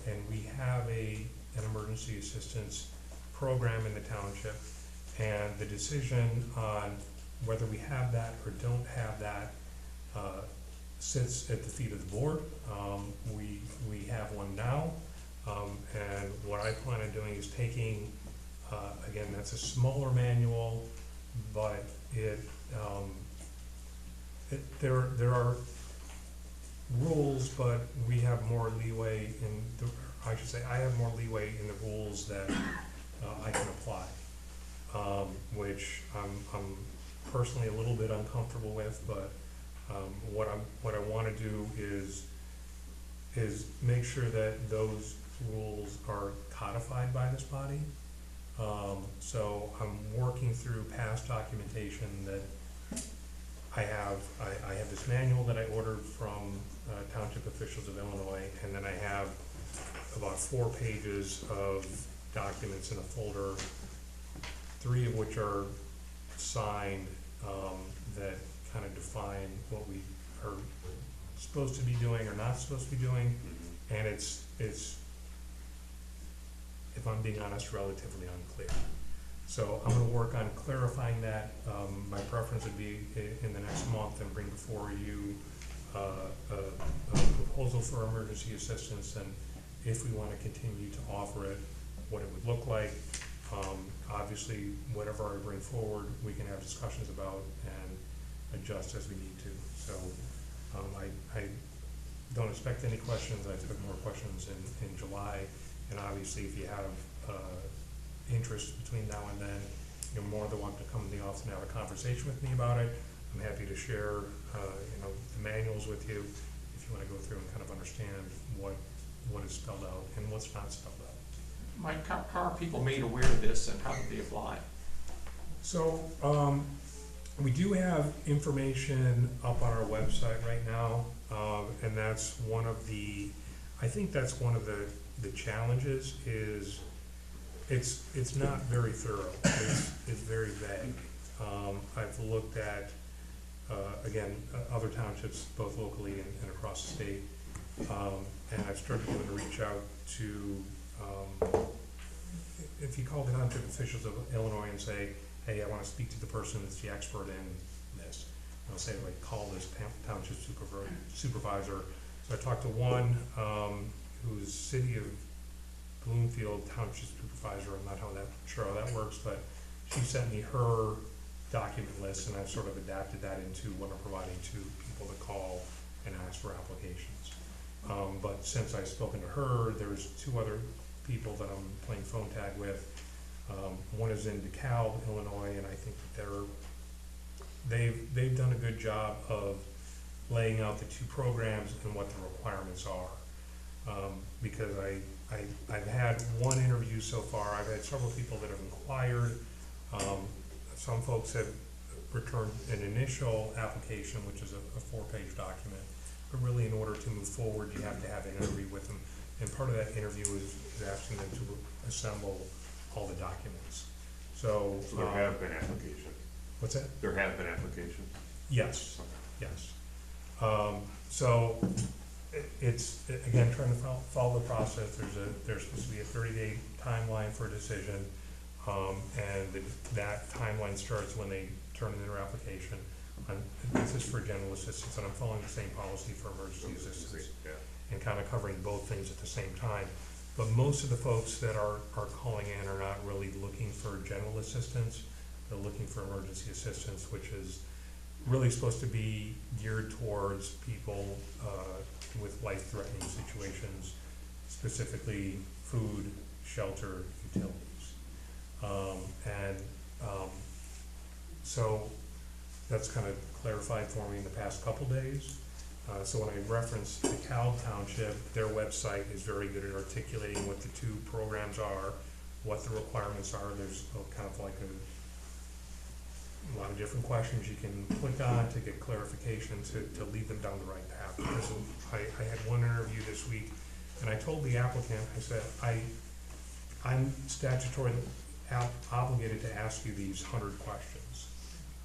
And we have an emergency assistance program in the township, and the decision on whether we have that or don't have that sits at the feet of the board. We have one now, and what I plan on doing is taking, again, that's a smaller manual, but there are rules, but we have more leeway I have more leeway in the rules that I can apply, which I'm personally a little bit uncomfortable with, but what I want to do is make sure that those rules are codified by this body. So I'm working through past documentation that I have this manual that I ordered from township officials of Illinois, and then I have about 4 pages of documents in a folder, 3 of which are signed, that kind of define what we are supposed to be doing or not supposed to be doing, and it's, if I'm being honest, relatively unclear. So I'm gonna work on clarifying that. My preference would be in the next month and bring before you a proposal for emergency assistance, and if we wanna continue to offer it, what it would look like. Obviously, whatever I bring forward, we can have discussions about and adjust as we need to. So I don't expect any questions. I expect more questions in July, and obviously if you have interest between now and then, you're more than welcome to come to the office and have a conversation with me about it. I'm happy to share the manuals with you if you want to go through and kind of understand what is spelled out and what's not spelled out. Mike, how are people made aware of this, and how do they apply? So, we do have information up on our website right now, and that's one of the, I think that's one of the challenges is it's not very thorough. It's very vague. I've looked at, again, other townships, both locally and across the state, and I've started to reach out to, if you call the township officials of Illinois and say, hey, I want to speak to the person that's the expert in this, I'll say, like, call this township supervisor. So I talked to one who's City of Bloomfield Township Supervisor. I'm not sure how that works, but she sent me her document list, and I've sort of adapted that into what I'm providing to people to call and ask for applications. But since I've spoken to her, there's 2 other people that I'm playing phone tag with. One is in DeKalb, Illinois, and I think that they've done a good job of laying out the 2 programs and what the requirements are. Because I've had 1 interview so far. I've had several people that have inquired. Some folks have returned an initial application, which is a 4-page document. But really, in order to move forward, you have to have an interview with them. And part of that interview is asking them to assemble all the documents. So there have been applications. What's that? There have been applications. Yes, yes. So it's, again, trying to follow the process. There's supposed to be a 30-day timeline for a decision, and that timeline starts when they turn in their application. This is for general assistance, and I'm following the same policy for emergency assistance, and kind of covering both things at the same time. But most of the folks that are calling in are not really looking for general assistance. They're looking for emergency assistance, which is really supposed to be geared towards people with life-threatening situations, specifically food, shelter, utilities. And so that's kind of clarified for me in the past couple days. So when I reference DeKalb Township, their website is very good at articulating what the two programs are, what the requirements are. There's kind of like a lot of different questions you can click on to get clarification to lead them down the right path. Because I had one interview this week, and I told the applicant, I said, I'm statutorily obligated to ask you these 100 questions.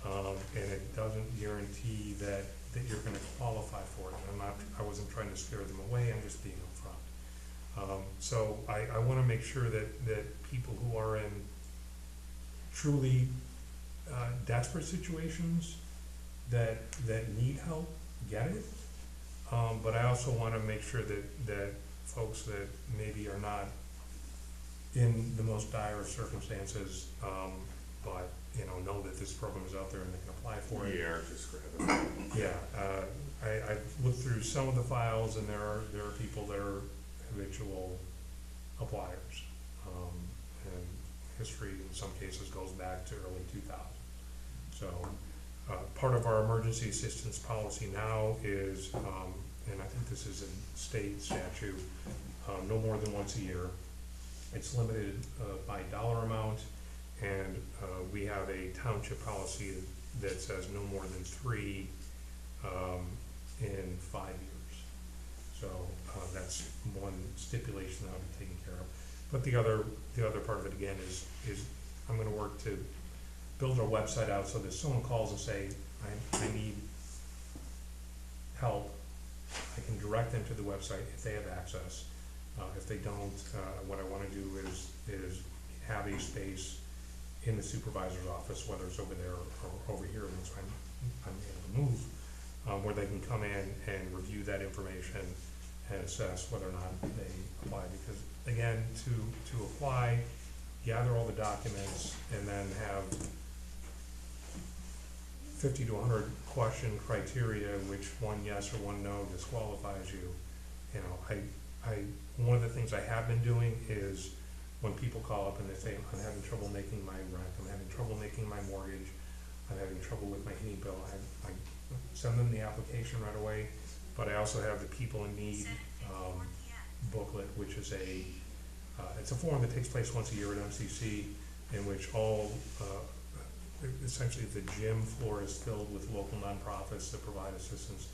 And it doesn't guarantee that you're gonna qualify for it. I wasn't trying to scare them away, I'm just being upfront. So I wanna make sure that people who are in truly desperate situations that need help get it. But I also wanna make sure that folks that maybe are not in the most dire of circumstances, but know that this program is out there and they can apply for it. Yeah, just grab it. Yeah, I've looked through some of the files, and there are people that are habitual appliers. And history in some cases goes back to early 2000. So part of our emergency assistance policy now is, and I think this is a state statute, no more than once a year. It's limited by dollar amount, and we have a township policy that says no more than 3 in 5 years. So that's one stipulation that I'll be taking care of. But the other part of it again is I'm going to work to build our website out so that someone calls and say, I need help. I can direct them to the website if they have access. If they don't, what I want to do is have a space in the supervisor's office, whether it's over there or over here once I'm able to move, where they can come in and review that information and assess whether or not they apply. Because again, to apply, gather all the documents, and then have 50 to 100 question criteria, which one yes or one no disqualifies you. One of the things I have been doing is when people call up and they say, I'm having trouble making my rent, I'm having trouble making my mortgage, I'm having trouble with my heating bill, I send them the application right away. But I also have the People in Need booklet, which is it's a forum that takes place once a year at MCC, in which essentially the gym floor is filled with local nonprofits that provide assistance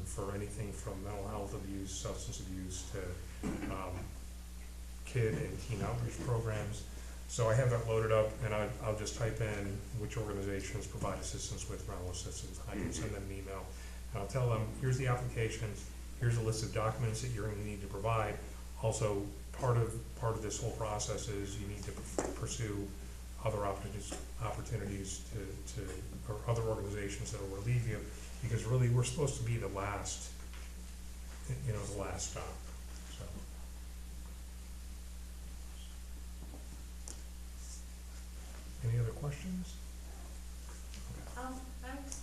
for anything from mental health abuse, substance abuse, to kid and teen outreach programs. So I have that loaded up, and I'll just type in which organizations provide assistance with rental assistance. I can send them an email, and I'll tell them, here's the applications, here's a list of documents that you're going to need to provide. Also, part of this whole process is you need to pursue other opportunities or other organizations that will relieve you, because really we're supposed to be the last stop. So. Any other questions? I'm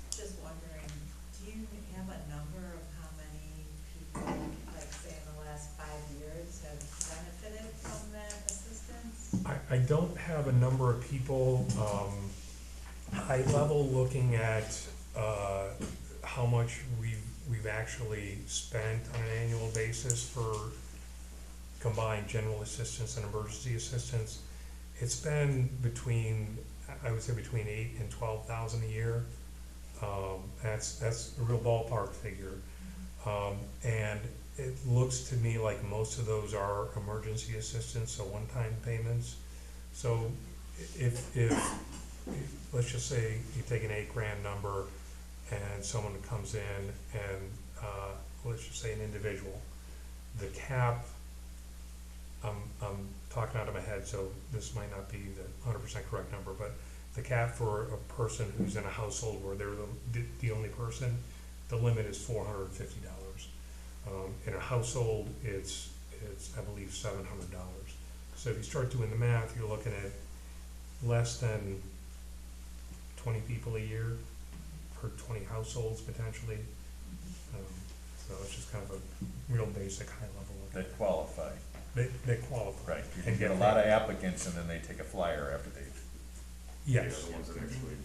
just wondering, do you have a number of how many people, like say in the last 5 years, have benefited from that assistance? I don't have a number of people. High level, looking at how much we've actually spent on an annual basis for combined general assistance and emergency assistance. It's been I would say between 8,000 and 12,000 a year. That's a real ballpark figure. And it looks to me like most of those are emergency assistance, so one-time payments. So if let's just say you take an $8,000 number and someone comes in and let's just say an individual, the cap, I'm talking out of my head, so this might not be the 100% correct number, but the cap for a person who's in a household where they're the only person, the limit is $450. In a household, it's I believe $700. So if you start doing the math, you're looking at less than 20 people a year per 20 households potentially. So it's just kind of a real basic high level look. That qualify. they qualify. Right, you and can get a paid. lot of applicants and then they take a flyer after they, Yes. The ones that actually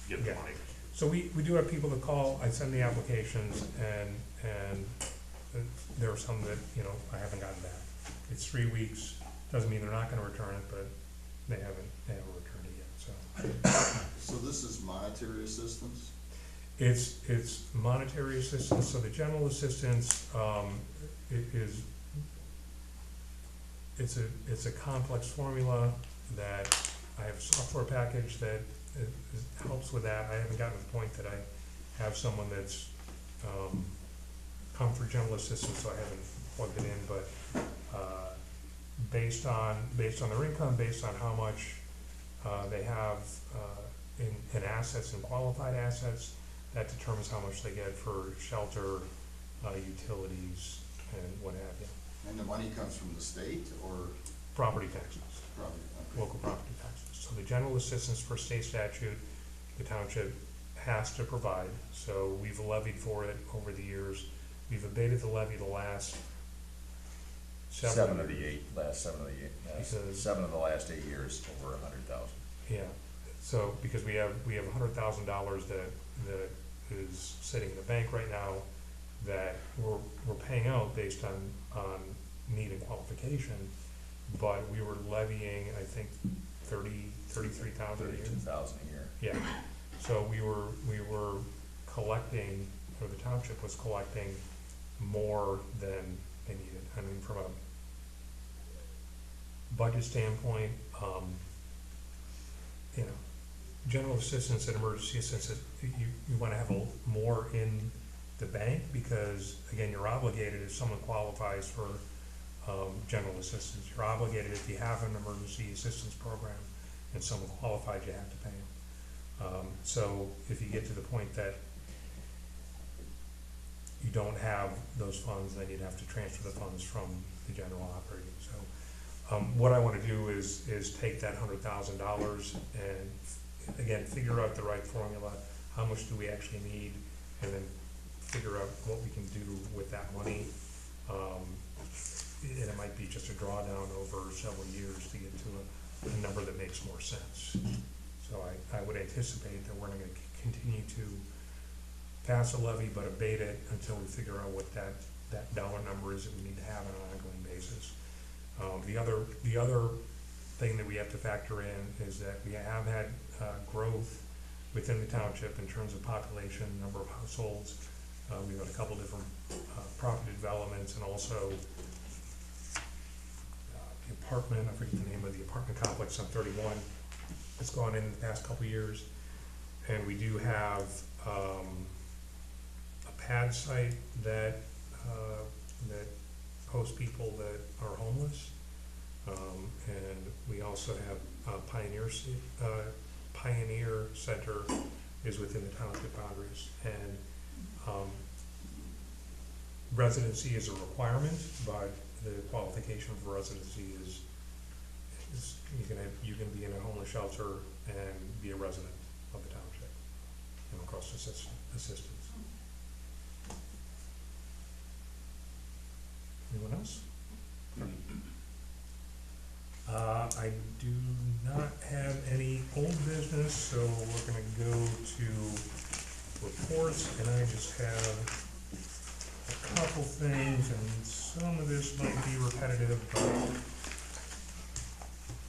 get the Yeah. money. So we do have people that call, I send the applications, and there are some that, you know, I haven't gotten back. It's 3 weeks, doesn't mean they're not gonna return it, but they haven't returned it yet, so. So this is monetary assistance? It's monetary assistance, so the general assistance, it's a complex formula that, I have a software package that helps with that. I haven't gotten to the point that I have someone that's, come for general assistance, so I haven't plugged it in, but, based on their income, based on how much, they have, in assets and qualified assets, that determines how much they get for shelter, utilities, and what have you. And the money comes from the state or Property taxes, probably? local property taxes. So the general assistance for state statute, the township has to provide, so we've levied for it over the years. We've abated the levy the last seven of the years. last 7 of the last 8 years, over 100,000. Yeah, so, because we have $100,000 that is sitting in the bank right now that we're paying out based on need and qualification, but we were levying, I think, 33,000 a year. 32,000 a year. Yeah, so we were collecting, or the township was collecting more than they needed. I mean, from a budget standpoint, you know, general assistance and emergency assistance, you wanna have more in the bank, because, again, you're obligated if someone qualifies for, general assistance. You're obligated if you have an emergency assistance program and someone qualified, you have to pay them. So if you get to the point that you don't have those funds, then you'd have to transfer the funds from the general operating. So, what I wanna do is take that $100,000 and, again, figure out the right formula, how much do we actually need, and then figure out what we can do with that money. And it might be just a drawdown over several years to get to a number that makes more sense. So I would anticipate that we're gonna continue to pass a levy, but abate it until we figure out what that dollar number is that we need to have on an ongoing basis. The other thing that we have to factor in is that we have had growth within the township in terms of population, number of households. We've got a couple different property developments, and also the apartment, I forget the name of the apartment complex on 31, that's gone in the past couple of years. And we do have a pad site that hosts people that are homeless. And we also have Pioneer Center is within the township boundaries. And residency is a requirement, but the qualification for residency is you can be in a homeless shelter and be a resident of the township, and request assistance. Anyone else? I do not have any old business, so we're gonna go to reports, and I just have a couple things, and some of this might be repetitive, but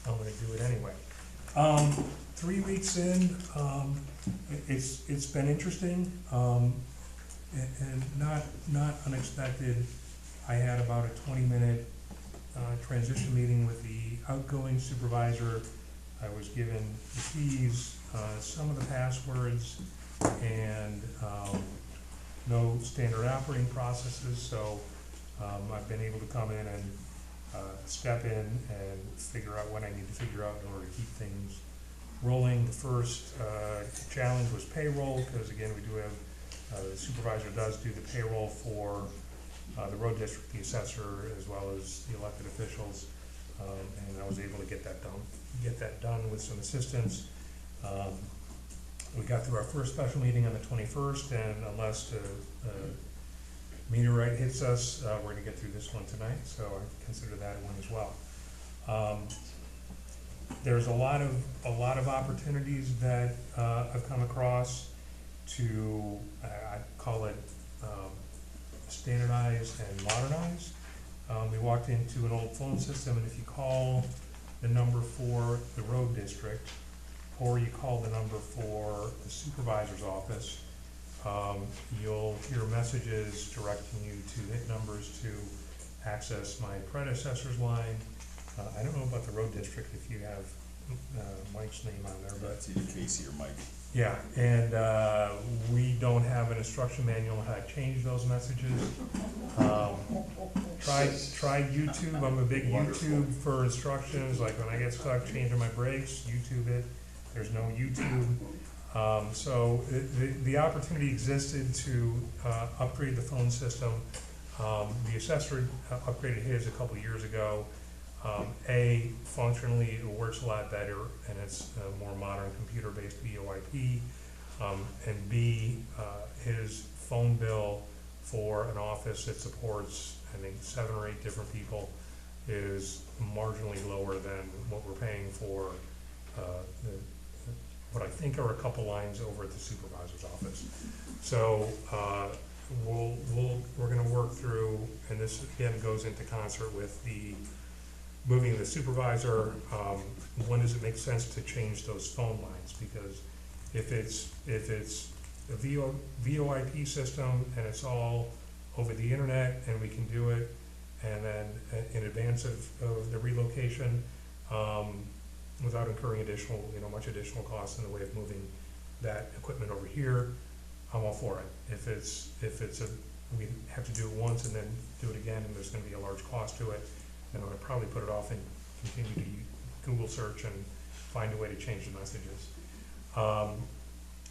I'm gonna do it anyway. 3 weeks in, it's been interesting, and not unexpected. I had about a 20-minute transition meeting with the outgoing supervisor. I was given the keys, some of the passwords, and no standard operating processes, so I've been able to come in and step in and figure out what I need to figure out in order to keep things rolling. The first challenge was payroll, because again, we do have, the supervisor does do the payroll for the road district, the assessor, as well as the elected officials, and I was able to get that done with some assistance. We got through our first special meeting on the 21st, and unless the meteorite hits us, we're gonna get through this one tonight, so I consider that one as well. There's a lot of opportunities that I've come across to, I call it standardize and modernize. We walked into an old phone system, and if you call the number for the road district, or you call the number for the supervisor's office, you'll hear messages directing you to hit numbers to access my predecessor's line. I don't know about the road district, if you have Mike's name on there, but It's either Casey or Mike. yeah, and we don't have an instruction manual on how to change those messages. Try YouTube. I'm a big YouTube for instructions, like when I get stuck changing my brakes, YouTube it. There's no YouTube. So the opportunity existed to upgrade the phone system. The assessor upgraded his a couple years ago. Functionally, it works a lot better, and it's a more modern computer-based VoIP. And B, his phone bill for an office that supports, I think, 7 or 8 different people is marginally lower than what we're paying for what I think are a couple lines over at the supervisor's office. So we're gonna work through, and this again goes into concert with the moving the supervisor. When does it make sense to change those phone lines? Because if it's a VoIP system and it's all over the internet and we can do it, and then in advance of the relocation, without incurring much additional costs in the way of moving that equipment over here, I'm all for it. If we have to do it once and then do it again, and there's gonna be a large cost to it, then I'd probably put it off and continue to Google search and find a way to change the messages.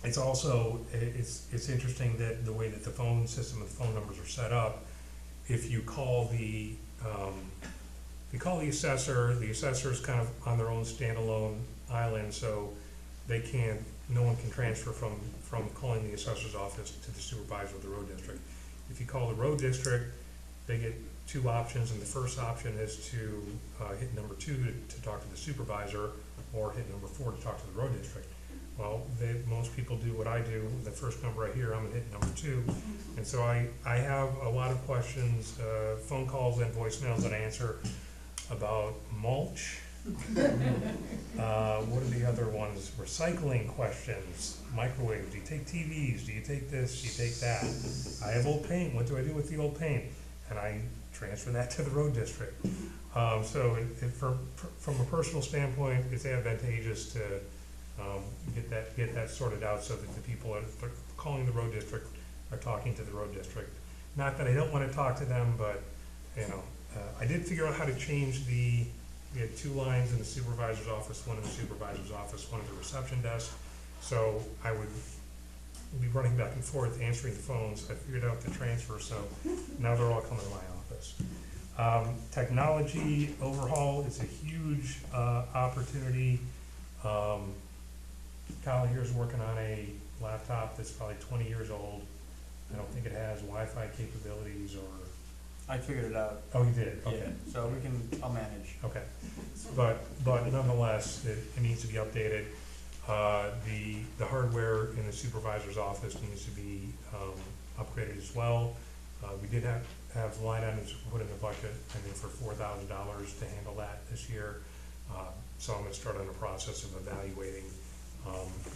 It's also, it's interesting that the way that the phone system and the phone numbers are set up, if you call the assessor's kind of on their own standalone island, so no one can transfer from calling the assessor's office to the supervisor of the road district. If you call the road district, they get 2 options, and the first option is to hit number 2 to talk to the supervisor, or hit number 4 to talk to the road district. Well, most people do what I do. The first number I hear, I'm gonna hit number 2. And so I have a lot of questions, phone calls and voicemails that I answer about mulch. What are the other ones? Recycling questions, microwaves. Do you take TVs? Do you take this? Do you take that? I have old paint. What do I do with the old paint? And I transfer that to the road district. So from a personal standpoint, it's advantageous to get that sorted out so that the people that are calling the road district are talking to the road district. Not that I don't want to talk to them, but I did figure out how to change we had 2 lines in the supervisor's office, one in the supervisor's office, one at the reception desk. So I would be running back and forth answering the phones. I figured out the transfer, so now they're all coming to my office. Technology overhaul is a huge opportunity. Kyle here is working on a laptop that's probably 20 years old. I don't think it has Wi-Fi capabilities or... I figured it out. Oh, you did? Okay. Yeah, so I'll manage. Okay. But nonetheless, it needs to be updated. The hardware in the supervisor's office needs to be upgraded as well. We did have line items put in the budget, I think, for $4,000 to handle that this year. So I'm gonna start on the process of evaluating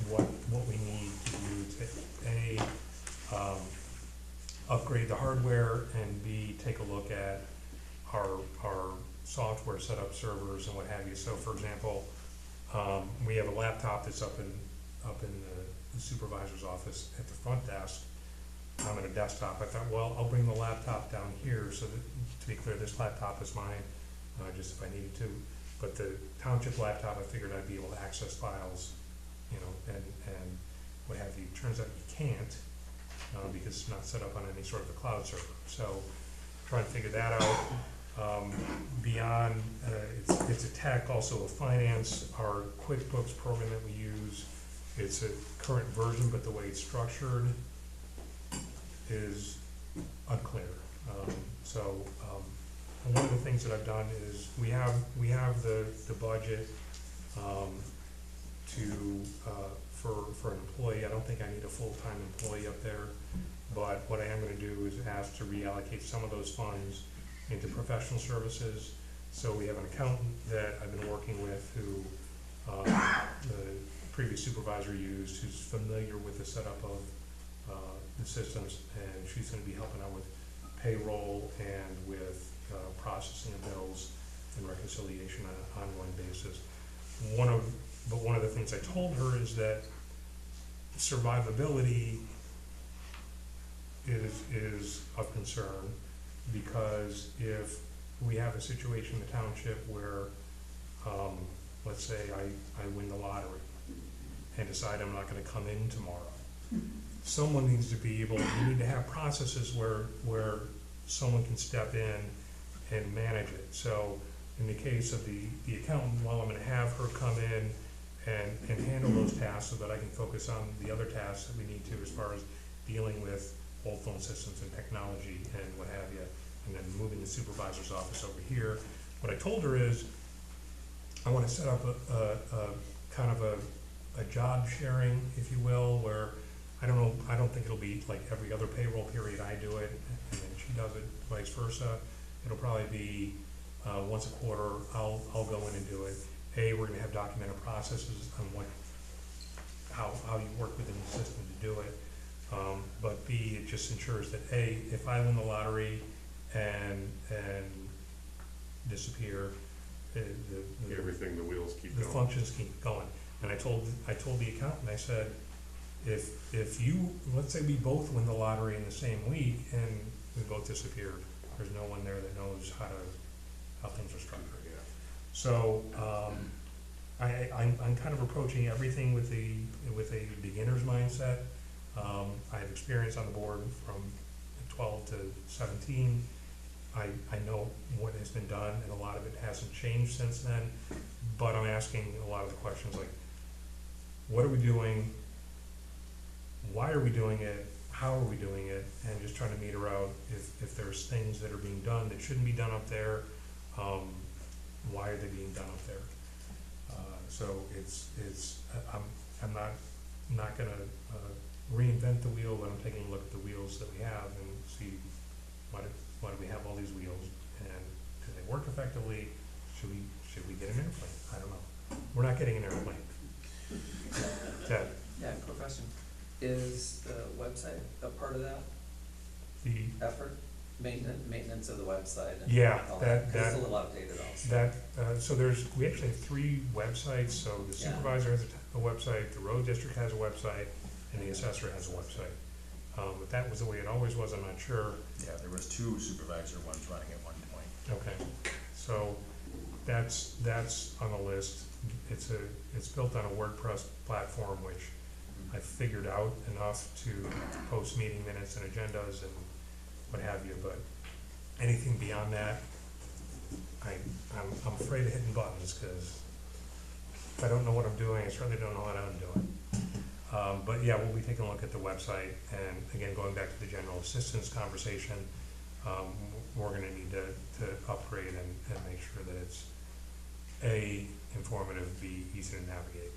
what we need to do to upgrade the hardware, and B, take a look at our software setup, servers and what have you. So for example, we have a laptop that's up in the supervisor's office at the front desk. I'm at a desktop. I thought, well, I'll bring the laptop down here, so that, to be clear, this laptop is mine, just if I needed to. But the township laptop, I figured I'd be able to access files, and what have you. Turns out you can't, because it's not set up on any sort of a cloud server. So trying to figure that out. Beyond, it's a tech, also a finance. Our QuickBooks program that we use, it's a current version, but the way it's structured is unclear. One of the things that I've done is, we have the budget, for an employee. I don't think I need a full-time employee up there, but what I am gonna do is ask to reallocate some of those funds into professional services. So we have an accountant that I've been working with who, the previous supervisor used, who's familiar with the setup of, the systems, and she's gonna be helping out with payroll and with, processing of bills and reconciliation on an ongoing basis. One of the things I told her is that survivability is of concern, because if we have a situation in the township where, let's say I win the lottery and decide I'm not gonna come in tomorrow, someone needs to be able, you need to have processes where someone can step in and manage it. So in the case of the accountant, well, I'm gonna have her come in and handle those tasks so that I can focus on the other tasks that we need to, as far as dealing with old phone systems and technology and what have you, and then moving the supervisor's office over here. What I told her is, I wanna set up a kind of a job sharing, if you will, where, I don't think it'll be like every other payroll period I do it, and then she does it, vice versa. It'll probably be, once a quarter, I'll go in and do it. We're gonna have documented processes on how you work within the system to do it. But B, it just ensures that if I win the lottery and disappear, Everything, the wheels keep the going. functions keep going. And I told the accountant, I said, if you, let's say we both win the lottery in the same week and we both disappear, there's no one there that knows how things are structured. Yeah. So, I'm kind of approaching everything with a beginner's mindset. I have experience on the board from 12 to 17. I know what has been done, and a lot of it hasn't changed since then, but I'm asking a lot of the questions like, what are we doing? Why are we doing it? How are we doing it? And just trying to meter out if there's things that are being done that shouldn't be done up there, why are they being done up there? So I'm not gonna reinvent the wheel, but I'm taking a look at the wheels that we have and see why do we have all these wheels, and do they work effectively? Should we get an airplane? I don't know. We're not getting an airplane. Ted, Yeah, quick question. Is the website a part of that the effort? Maintenance of the website and Yeah, all that- 'Cause it's a little outdated also. so we actually have 3 websites. So the Yeah. supervisor has a website, the road district has a website, and the assessor has a website. But that was the way it always was. I'm not sure. Yeah, there was 2 supervisor ones running at one point. Okay, so that's on the list. It's built on a WordPress platform, which I figured out enough to post meeting minutes and agendas and what have you, but anything beyond that, I'm afraid of hitting buttons, because if I don't know what I'm doing, I certainly don't know what I'm doing. But yeah, we'll be taking a look at the website, and again, going back to the general assistance conversation, we're gonna need to upgrade and make sure that it's A, informative, B, easy to navigate.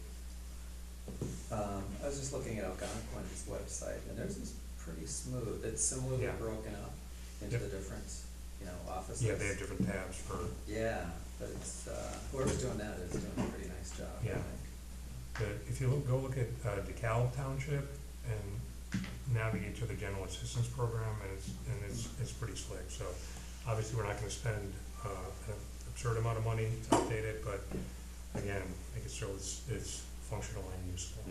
I was just looking at Algonquin's website, and theirs is pretty smooth. It's similarly Yeah. broken up into Yep. the different, offices. Yeah, they have different tabs for, Yeah, but it's, whoever's doing that is doing a pretty nice job, I Yeah. think. if you go look at DeKalb Township and navigate to the general assistance program, and it's pretty slick. So obviously, we're not gonna spend an absurd amount of money to update it, but again, making sure it's functional and useful.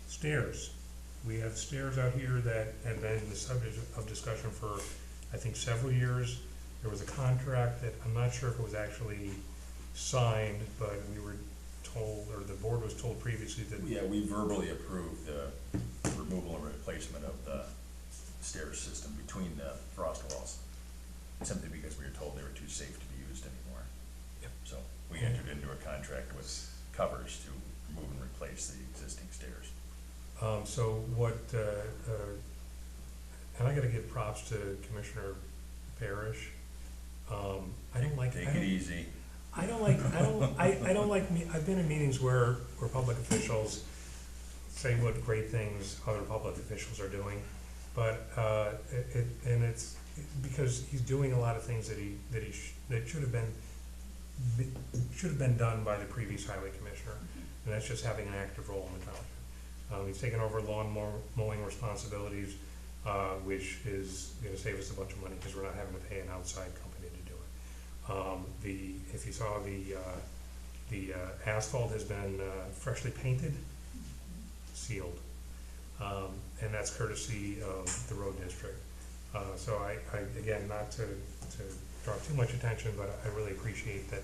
Stairs. We have stairs out here that have been the subject of discussion for, I think, several years. There was a contract that, I'm not sure if it was actually signed, but we were told, or the board was told previously that. Yeah, we verbally approved the removal and replacement of the stair system between the frost walls, simply because we were told they were too safe to be used anymore. Yep. So we entered into a contract with covers to remove and replace the existing stairs. So what, and I gotta give props to Commissioner Parrish. I don't like. Take it easy. I don't like, I've been in meetings where public officials say what great things other public officials are doing, but, and it's because he's doing a lot of things that should have been done by the previous highway commissioner, and that's just having an active role in the township. He's taken over lawn mowing responsibilities, which is gonna save us a bunch of money, because we're not having to pay an outside company to do it. If you saw the asphalt has been freshly painted, sealed, and that's courtesy of the road district. So I again, not to draw too much attention, but I really appreciate that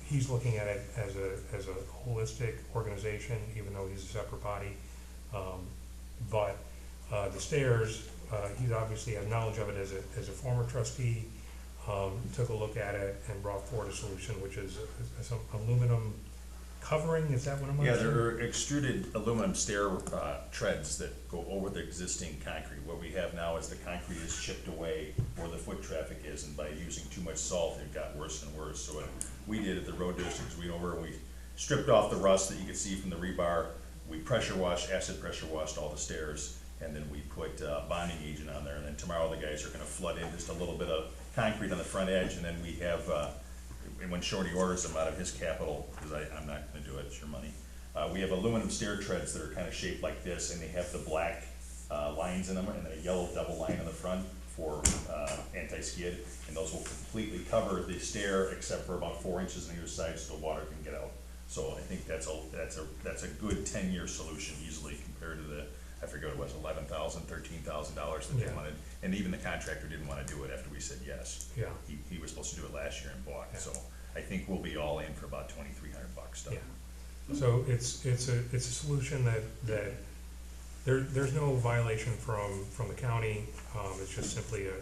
he's looking at it as a holistic organization, even though he's a separate body. But the stairs, he's obviously had knowledge of it as a former trustee. Took a look at it and brought forward a solution, which is some aluminum covering. Is that what I'm Yeah, understanding? there are extruded aluminum stair treads that go over the existing concrete. What we have now is the concrete is chipped away where the foot traffic is, and by using too much salt, it got worse and worse. So what we did at the road district is we went over and we stripped off the rust that you could see from the rebar. We acid pressure washed all the stairs, and then we put bonding agent on there. And then tomorrow the guys are gonna flood in just a little bit of concrete on the front edge, and then we have, and when Shorty orders them out of his capital, because I'm not gonna do it, it's your money. We have aluminum stair treads that are kind of shaped like this, and they have the black lines in them, and a yellow double line on the front for anti-skid, and those will completely cover the stair except for about 4 inches on either side so the water can get out. So I think that's a good 10-year solution easily compared to the, I forget what it was, $11,000, $13,000 that they Yeah. wanted, and even the contractor didn't want to do it after we said yes. Yeah. He was supposed to do it last year and balked, Yeah. so I think we'll be all in for about $2,300 Yeah. So it's a solution that there's no violation from the county. It's just simply a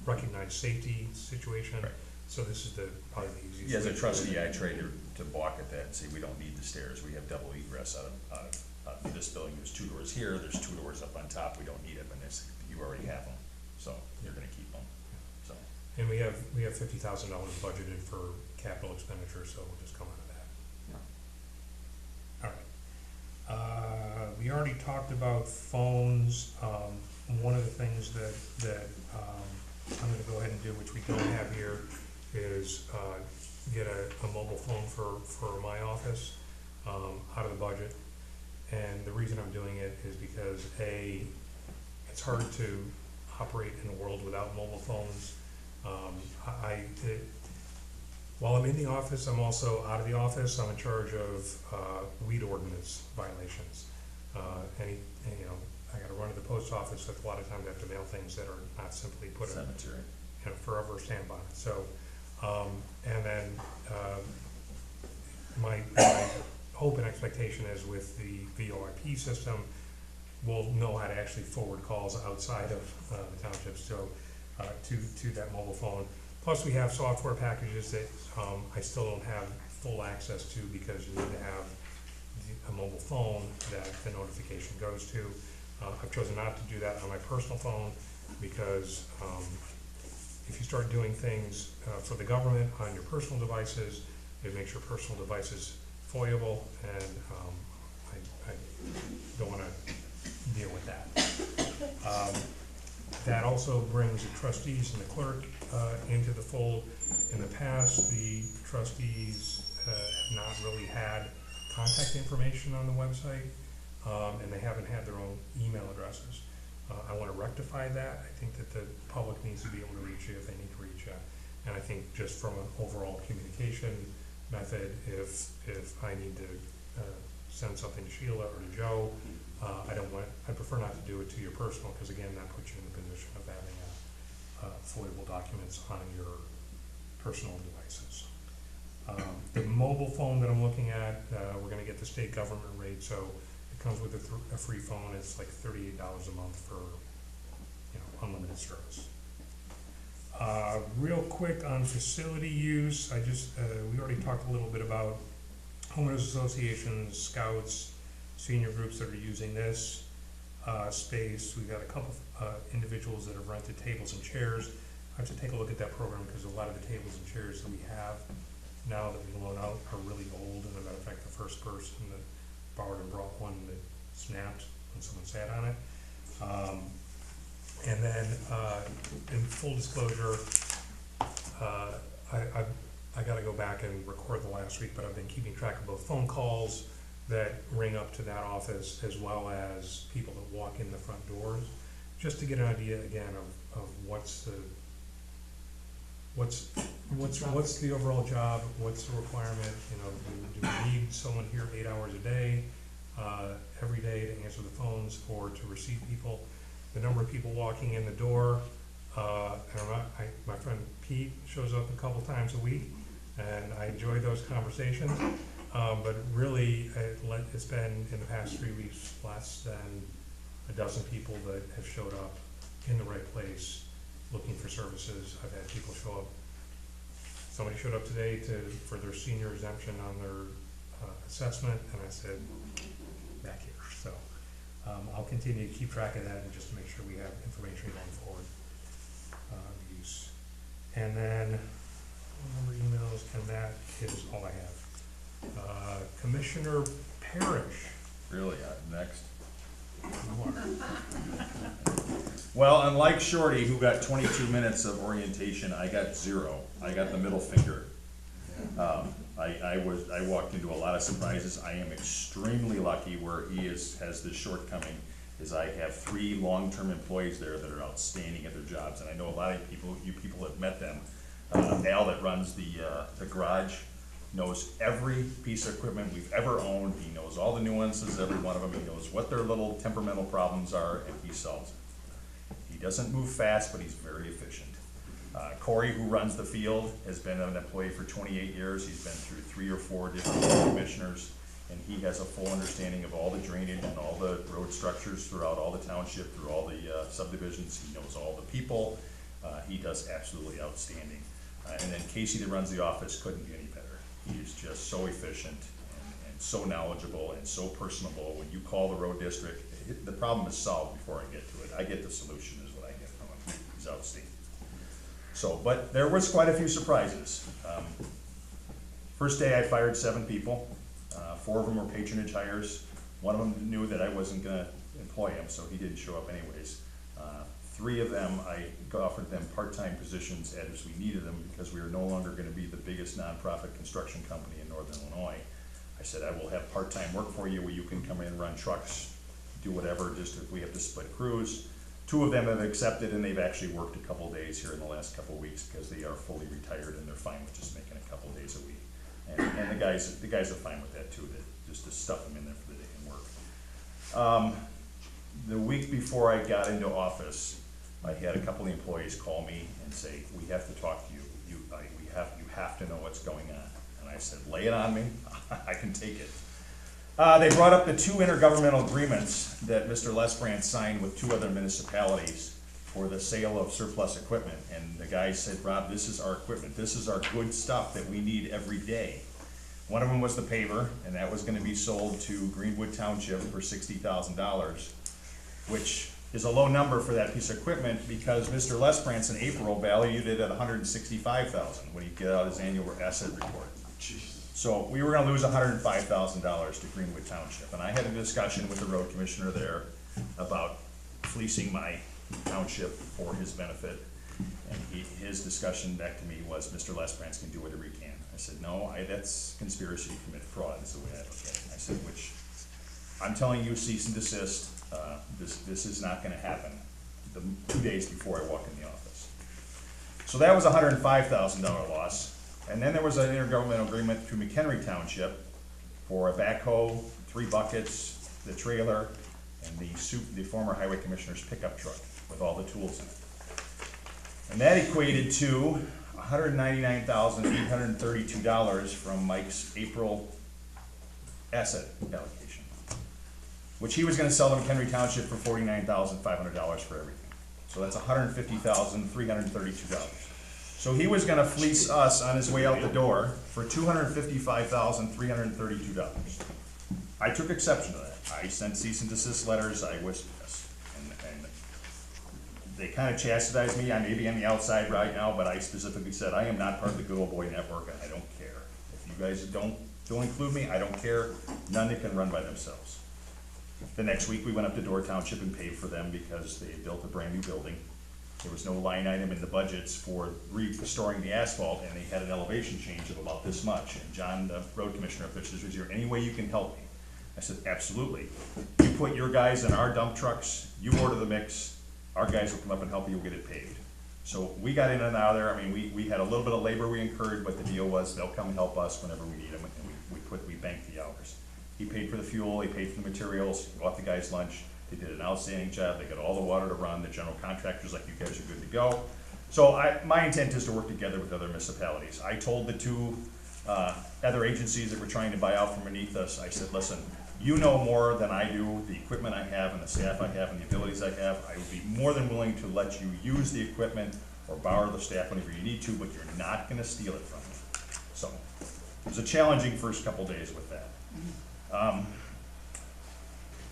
recognized safety situation. Right. So this is probably the easiest. Yeah, as a way to do it. trustee, I tried to balk at that and say, we don't need the stairs, we have double egress out of this building, there's 2 doors here, there's 2 doors up on top, we don't need them, and you already have them, so you're gonna keep them, so. And we have $50,000 budgeted for capital expenditure, so we'll just come out of that. All right. We already talked about phones. One of the things that I'm gonna go ahead and do, which we don't have here, is get a mobile phone for my office out of the budget. And the reason I'm doing it is because it's hard to operate in a world without mobile phones. While I'm in the office, I'm also out of the office. I'm in charge of weed ordinance violations. I gotta run to the post office, so a lot of times I have to mail things that are not simply put in, Cemetery. Forever stamp on it. So, and then, my hope and expectation is with the VoIP system, we'll know how to actually forward calls outside of the township, so to that mobile phone. Plus, we have software packages that I still don't have full access to, because you need to have a mobile phone that the notification goes to. I've chosen not to do that on my personal phone, because if you start doing things for the government on your personal devices, it makes your personal devices foiable, and I don't want to deal with that. That also brings the trustees and the clerk into the fold. In the past, the trustees have not really had contact information on the website, and they haven't had their own email addresses. I want to rectify that. I think that the public needs to be able to reach you if they need to reach you. And I think just from an overall communication method, if I need to send something to Sheila or to Joe, I prefer not to do it to your personal, because again, that puts you in the position of having foiable documents on your personal devices. The mobile phone that I'm looking at, we're gonna get the state government rate, so it comes with a free phone. It's like $38 a month for, unlimited service. Real quick on facility use, we already talked a little bit about homeowners associations, scouts, senior groups that are using this space. We've got a couple individuals that have rented tables and chairs. I have to take a look at that program because a lot of the tables and chairs that we have now that we loan out are really old. And as a matter of fact, the first person that borrowed and brought one that snapped when someone sat on it. And then, in full disclosure, I gotta go back and record the last week, but I've been keeping track of both phone calls that ring up to that office as well as people that walk in the front doors, just to get an idea again of what's the overall job, what's the requirement, you know, do we need someone here 8 hours a day, every day to answer the phones or to receive people, the number of people walking in the door. My friend Pete shows up a couple times a week, and I enjoy those conversations. But really, it's been, in the past 3 weeks, less than a dozen people that have showed up in the right place looking for services. I've had people show up. Somebody showed up today for their senior exemption on their assessment, and I said, back here. So I'll continue to keep track of that and just to make sure we have information going forward. Use. And then, number emails, and that is all I have. Commissioner Parrish. Really, next. You are. Well, unlike Shorty, who got 22 minutes of orientation, I got 0. I got the middle finger. I walked into a lot of surprises. I am extremely lucky where he has this shortcoming, is I have 3 long-term employees there that are outstanding at their jobs, and I know a lot of you people have met them. Al that runs the garage knows every piece of equipment we've ever owned. He knows all the nuances of every one of them. He knows what their little temperamental problems are, and he solves them. He doesn't move fast, but he's very efficient. Corey, who runs the field, has been an employee for 28 years. He's been through 3 or 4 different commissioners, and he has a full understanding of all the drainage and all the road structures throughout all the township, through all the subdivisions. He knows all the people. He does absolutely outstanding. And then Casey, that runs the office, couldn't be any better. He is just so efficient and so knowledgeable and so personable. When you call the road district, the problem is solved before I get to it. I get the solution is what I get from him. He's outstanding. So, but there was quite a few surprises. First day I fired 7 people. 4 of them were patronage hires. One of them knew that I wasn't gonna employ him, so he didn't show up anyways. 3 of them, I offered them part-time positions as we needed them because we were no longer gonna be the biggest nonprofit construction company in Northern Illinois. I said, I will have part-time work for you where you can come in and run trucks, do whatever, just if we have to split crews. 2 of them have accepted, and they've actually worked a couple days here in the last couple of weeks because they are fully retired and they're fine with just making a couple days a week. And the guys are fine with that too, just to stuff them in there for the day and work. The week before I got into office, I had a couple of employees call me and say, we have to talk to you. You have to know what's going on. And I said, lay it on me, I can take it. They brought up the 2 intergovernmental agreements that Mr. Lesbrand signed with 2 other municipalities for the sale of surplus equipment. And the guy said, Rob, this is our equipment. This is our good stuff that we need every day. One of them was the paver, and that was gonna be sold to Greenwood Township for $60,000, which is a low number for that piece of equipment because Mr. Lesbrand in April valued it at $165,000 when he get out his annual asset report. So we were gonna lose $105,000 to Greenwood Township. And I had a discussion with the road commissioner there about fleecing my township for his benefit. And his discussion back to me was, Mr. Lesbrand can do whatever he can. I said, no, that's conspiracy to commit fraud is the way I look at it. I said, which, I'm telling you, cease and desist. This is not gonna happen. 2 days before I walk in the office. So that was a $105,000 loss. And then there was an intergovernmental agreement through McHenry Township for a backhoe, 3 buckets, the trailer, and the former highway commissioner's pickup truck with all the tools in it. And that equated to $199,832 from Mike's April asset allocation, which he was gonna sell to McHenry Township for $49,500 for everything. So that's $150,332. So he was gonna fleece us on his way out the door for $255,332. I took exception to that. I sent cease and desist letters, I wish this, and they kinda chastised me, I may be on the outside right now, but I specifically said, I am not part of the Good Old Boy Network, and I don't care. If you guys don't include me, I don't care, none that can run by themselves. The next week, we went up to Nunda Township and paid for them because they had built a brand-new building. There was no line item in the budgets for restoring the asphalt, and they had an elevation change of about this much. And John, the road commissioner up there, says, is there any way you can help me? I said, absolutely. You put your guys in our dump trucks, you order the mix, our guys will come up and help you, you'll get it paved. So we got in and out of there, I mean, we had a little bit of labor we incurred, but the deal was they'll come help us whenever we need them, and we banked the hours. He paid for the fuel, he paid for the materials, he bought the guys lunch, they did an outstanding job, they got all the water to run, the general contractors like, you guys are good to go. So my intent is to work together with other municipalities. I told the two other agencies that were trying to buy out from beneath us, I said, listen, you know more than I do, the equipment I have and the staff I have and the abilities I have. I would be more than willing to let you use the equipment or borrow the staff whenever you need to, but you're not gonna steal it from me. So, it was a challenging first couple days with that.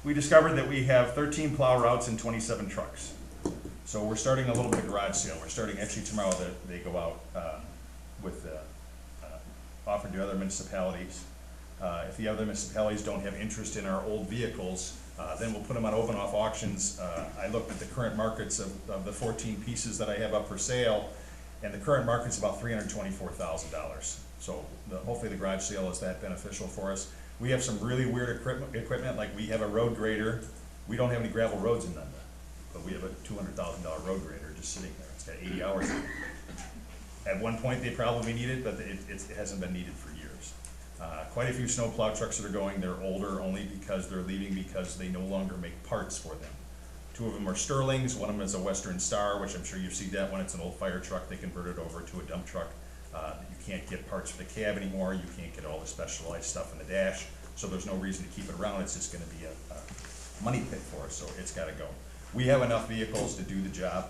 We discovered that we have 13 plow routes and 27 trucks. So we're starting a little bit of garage sale. We're starting actually tomorrow, they go out with offered to other municipalities. If the other municipalities don't have interest in our old vehicles, then we'll put them on open off auctions. I looked at the current markets of the 14 pieces that I have up for sale, and the current market's about $324,000. So hopefully the garage sale is that beneficial for us. We have some really weird equipment, like we have a road grader. We don't have any gravel roads in Nunda, but we have a $200,000 road grader just sitting there. It's got 80 hours in it. At one point they probably need it, but it hasn't been needed for years. Quite a few snow plow trucks that are going, they're older only because they're leaving because they no longer make parts for them. Two of them are Sterlings, one of them is a Western Star, which I'm sure you've seen that one. It's an old fire truck, they converted over to a dump truck. You can't get parts for the cab anymore, you can't get all the specialized stuff in the dash, so there's no reason to keep it around, it's just gonna be a money pit for us, so it's gotta go. We have enough vehicles to do the job.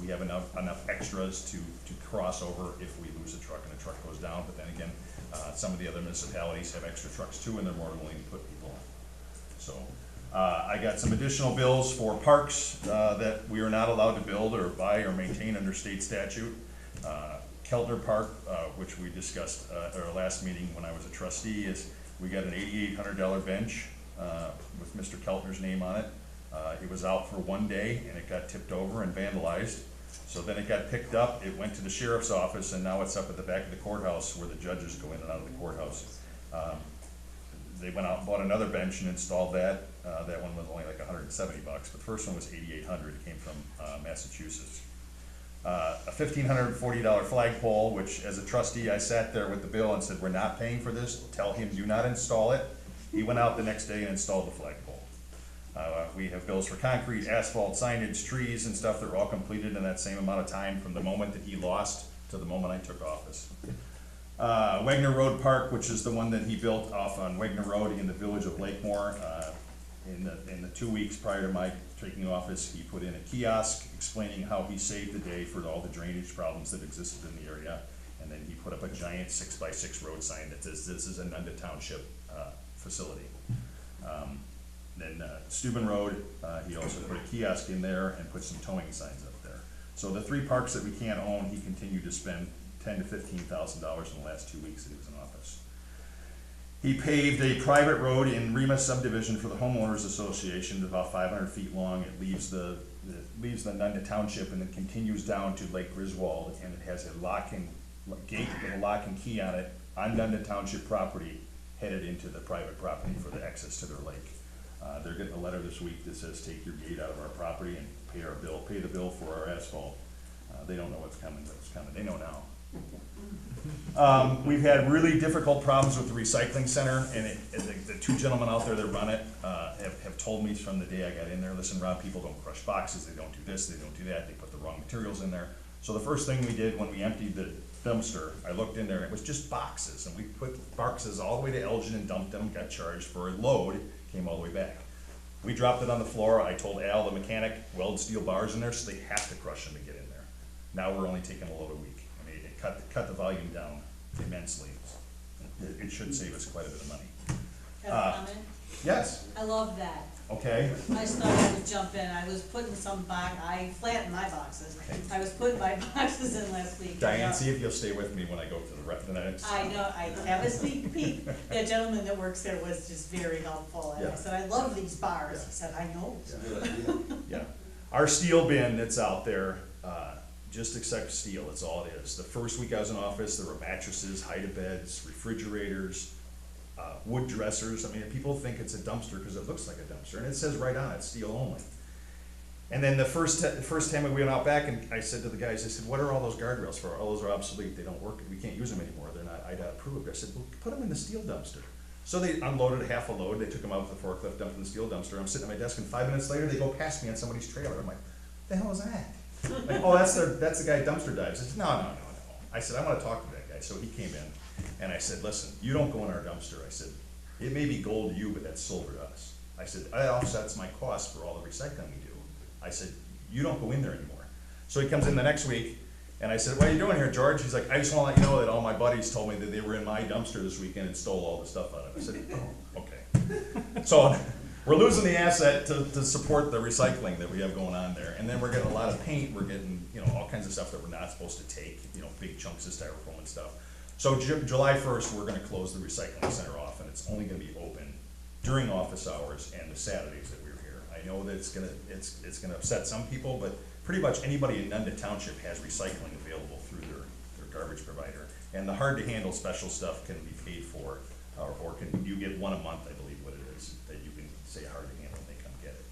We have enough extras to cross over if we lose a truck and a truck goes down, but then again, some of the other municipalities have extra trucks too, and they're more than willing to put people on. So, I got some additional bills for parks that we are not allowed to build or buy or maintain under state statute. Keltner Park, which we discussed at our last meeting when I was a trustee, is we got an $8,800 bench with Mr. Keltner's name on it. It was out for one day and it got tipped over and vandalized. So then it got picked up, it went to the sheriff's office, and now it's up at the back of the courthouse where the judges go in and out of the courthouse. They went out and bought another bench and installed that. That one was only like $170, but the first one was $8,800. It came from Massachusetts. A $1,540 flagpole, which as a trustee, I sat there with the bill and said, we're not paying for this, tell him do not install it. He went out the next day and installed the flagpole. We have bills for concrete, asphalt, signage, trees and stuff that were all completed in that same amount of time from the moment that he lost to the moment I took office. Wagner Road Park, which is the one that he built off on Wagner Road in the village of Lakemore. In the 2 weeks prior to my taking office, he put in a kiosk explaining how he saved the day for all the drainage problems that existed in the area. And then he put up a giant 6x6 road sign that says, this is a Nunda Township facility. Then Steuben Road, he also put a kiosk in there and put some towing signs up there. So the 3 parks that we can't own, he continued to spend $10,000 to $15,000 in the last 2 weeks that he was in office. He paved a private road in Rima subdivision for the homeowners association, about 500 feet long. It leaves the Nunda Township and then continues down to Lake Griswold, and it has a gate with a lock and key on it on Nunda Township property, headed into the private property for the access to their lake. They're getting a letter this week that says, take your gate out of our property and pay the bill for our asphalt. They don't know what's coming, but it's coming. They know now. We've had really difficult problems with the recycling center, and the 2 gentlemen out there that run it have told me from the day I got in there, listen, Rob, people don't crush boxes, they don't do this, they don't do that, they put the wrong materials in there. So the first thing we did when we emptied the dumpster, I looked in there and it was just boxes, and we put boxes all the way to Elgin and dumped them, got charged for a load, came all the way back. We dropped it on the floor. I told Al, the mechanic, weld steel bars in there, so they have to crush them to get in there. Now we're only taking a load a week. I mean, it cut the volume down immensely. It should save us quite a bit of money. Have a comment? Yes, I love that. okay. I just thought I would jump in. I was putting I flattened my boxes. I was putting my boxes in last week. Diane, see if you'll stay with me when I go to the next. I know, I have a sneak peek. The gentleman that works there was just very helpful, and I Yeah. said, I love these bars. Yeah. He said, I know. It's a good idea. Yeah, our steel bin that's out there, just accept steel, that's all it is. The first week I was in office, there were mattresses, hide-a-beds, refrigerators, wood dressers. I mean, people think it's a dumpster because it looks like a dumpster, and it says right on it, steel only. And then the first time we went out back, and I said to the guys, I said, what are all those guardrails for? All those are obsolete, they don't work, we can't use them anymore, they're not IDOT approved. I said, well, put them in the steel dumpster. So they unloaded half a load, they took them out with the forklift, dumped in the steel dumpster. I'm sitting at my desk, and 5 minutes later, they go past me on somebody's trailer. I'm like, the hell is that? Like, oh, that's the guy dumpster dives. I said, no. I said, I want to talk to that guy. So he came in, and I said, listen, you don't go in our dumpster. I said, it may be gold to you, but that's silver to us. I said, that offsets my cost for all the recycling we do. I said, you don't go in there anymore. So he comes in the next week, and I said, what are you doing here, George? He's like, I just want to let you know that all my buddies told me that they were in my dumpster this weekend and stole all the stuff out of it. I said, oh, okay. So we're losing the asset to support the recycling that we have going on there. And then we're getting a lot of paint, we're getting, all kinds of stuff that we're not supposed to take, big chunks of styrofoam and stuff. So July 1st, we're gonna close the recycling center off, and it's only gonna be open during office hours and the Saturdays that we're here. I know that it's gonna upset some people, but pretty much anybody in Nunda Township has recycling available through their garbage provider. And the hard-to-handle special stuff can be paid for, or you get one a month, I believe what it is, that you can say hard to handle and they come get it.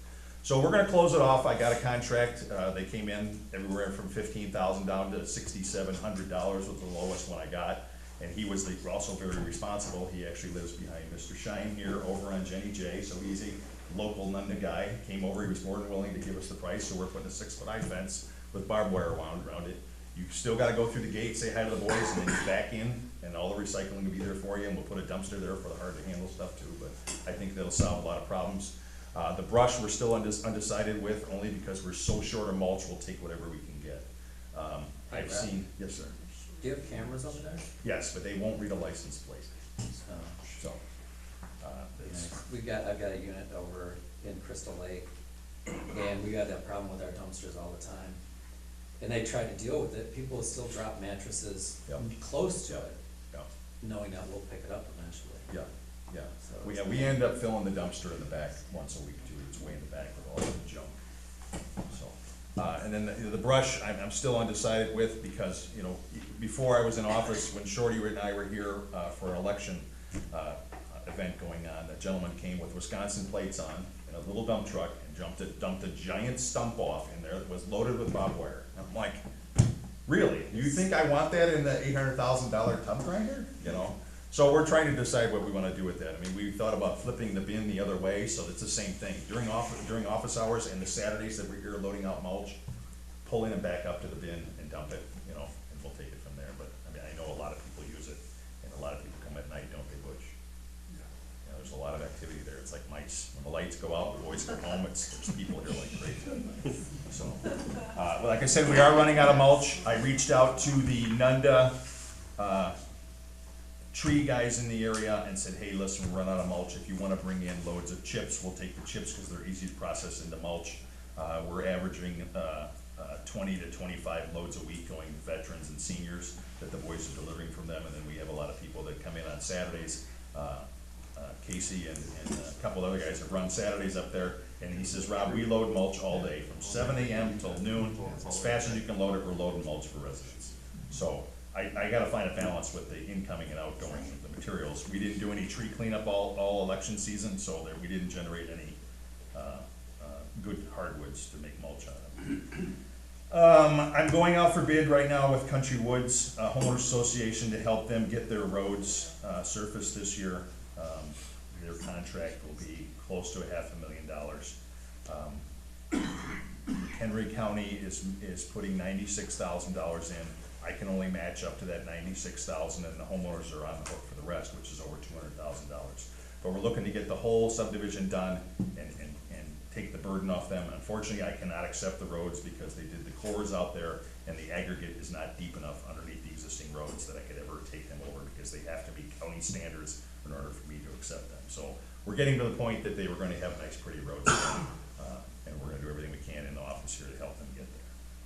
So we're gonna close it off. I got a contract, they came in everywhere from $15,000 down to $6,700 was the lowest one I got. And he was also very responsible. He actually lives behind Mr. Shine here over on Jenny J, so he's a local Nunda guy. Came over, he was more than willing to give us the price, so we're putting a 6-foot high fence with barbed wire wound around it. You still gotta go through the gate, say hi to the boys, and then you back in, and all the recycling will be there for you, and we'll put a dumpster there for the hard-to-handle stuff too, but I think that'll solve a lot of problems. The brush, we're still undecided with, only because we're so short of mulch, we'll take whatever we can get. I've seen, yes, sir. Do you have cameras over there? Yes, but they won't read a license plate, so. It's, I've got a unit over in Crystal Lake, and we got that problem with our dumpsters all the time. And they try to deal with it, people still drop mattresses Yep. close to it, yeah, knowing that we'll pick it up eventually. yeah. So We end up filling the dumpster in the back once a week too, it's way in the back with all the junk, so. And then the brush, I'm still undecided with, because, before I was in office, when Shorty and I were here for an election event going on, a gentleman came with Wisconsin plates on in a little dump truck and dumped a giant stump off in there that was loaded with barbed wire. And I'm like, really? You think I want that in the $800,000 tub grinder? So we're trying to decide what we want to do with that. I mean, we thought about flipping the bin the other way, so it's the same thing. During office hours and the Saturdays that we're here loading out mulch, pulling it back up to the bin and dump it, and we'll take it from there. But, I mean, I know a lot of people use it, and a lot of people come at night, don't they, Butch? There's a lot of activity there. It's like mice. When the lights go out, the boys come home, there's people here like crazy. So, well, like I said, we are running out of mulch. I reached out to the Nunda, tree guys in the area and said, hey, listen, we're running out of mulch. If you want to bring in loads of chips, we'll take the chips because they're easy to process into mulch. We're averaging 20 to 25 loads a week going to veterans and seniors that the boys are delivering from them. And then we have a lot of people that come in on Saturdays. Casey and a couple other guys have run Saturdays up there. And he says, Rob, we load mulch all day from 7 a.m. till noon. As fast as you can load it, we're loading mulch for residents. So I gotta find a balance with the incoming and outgoing of the materials. We didn't do any tree cleanup all election season, so that we didn't generate any good hardwoods to make mulch out of. I'm going out for bid right now with Country Woods Homeowners Association to help them get their roads surfaced this year. Their contract will be close to $500,000. Henry County is putting $96,000 in. I can only match up to that $96,000, and the homeowners are on the hook for the rest, which is over $200,000. But we're looking to get the whole subdivision done and take the burden off them. Unfortunately, I cannot accept the roads because they did the cores out there, and the aggregate is not deep enough underneath the existing roads that I could ever take them over, because they have to be county standards in order for me to accept them. So we're getting to the point that they were gonna have nice, pretty roads again, and we're gonna do everything we can in the office here to help them get there.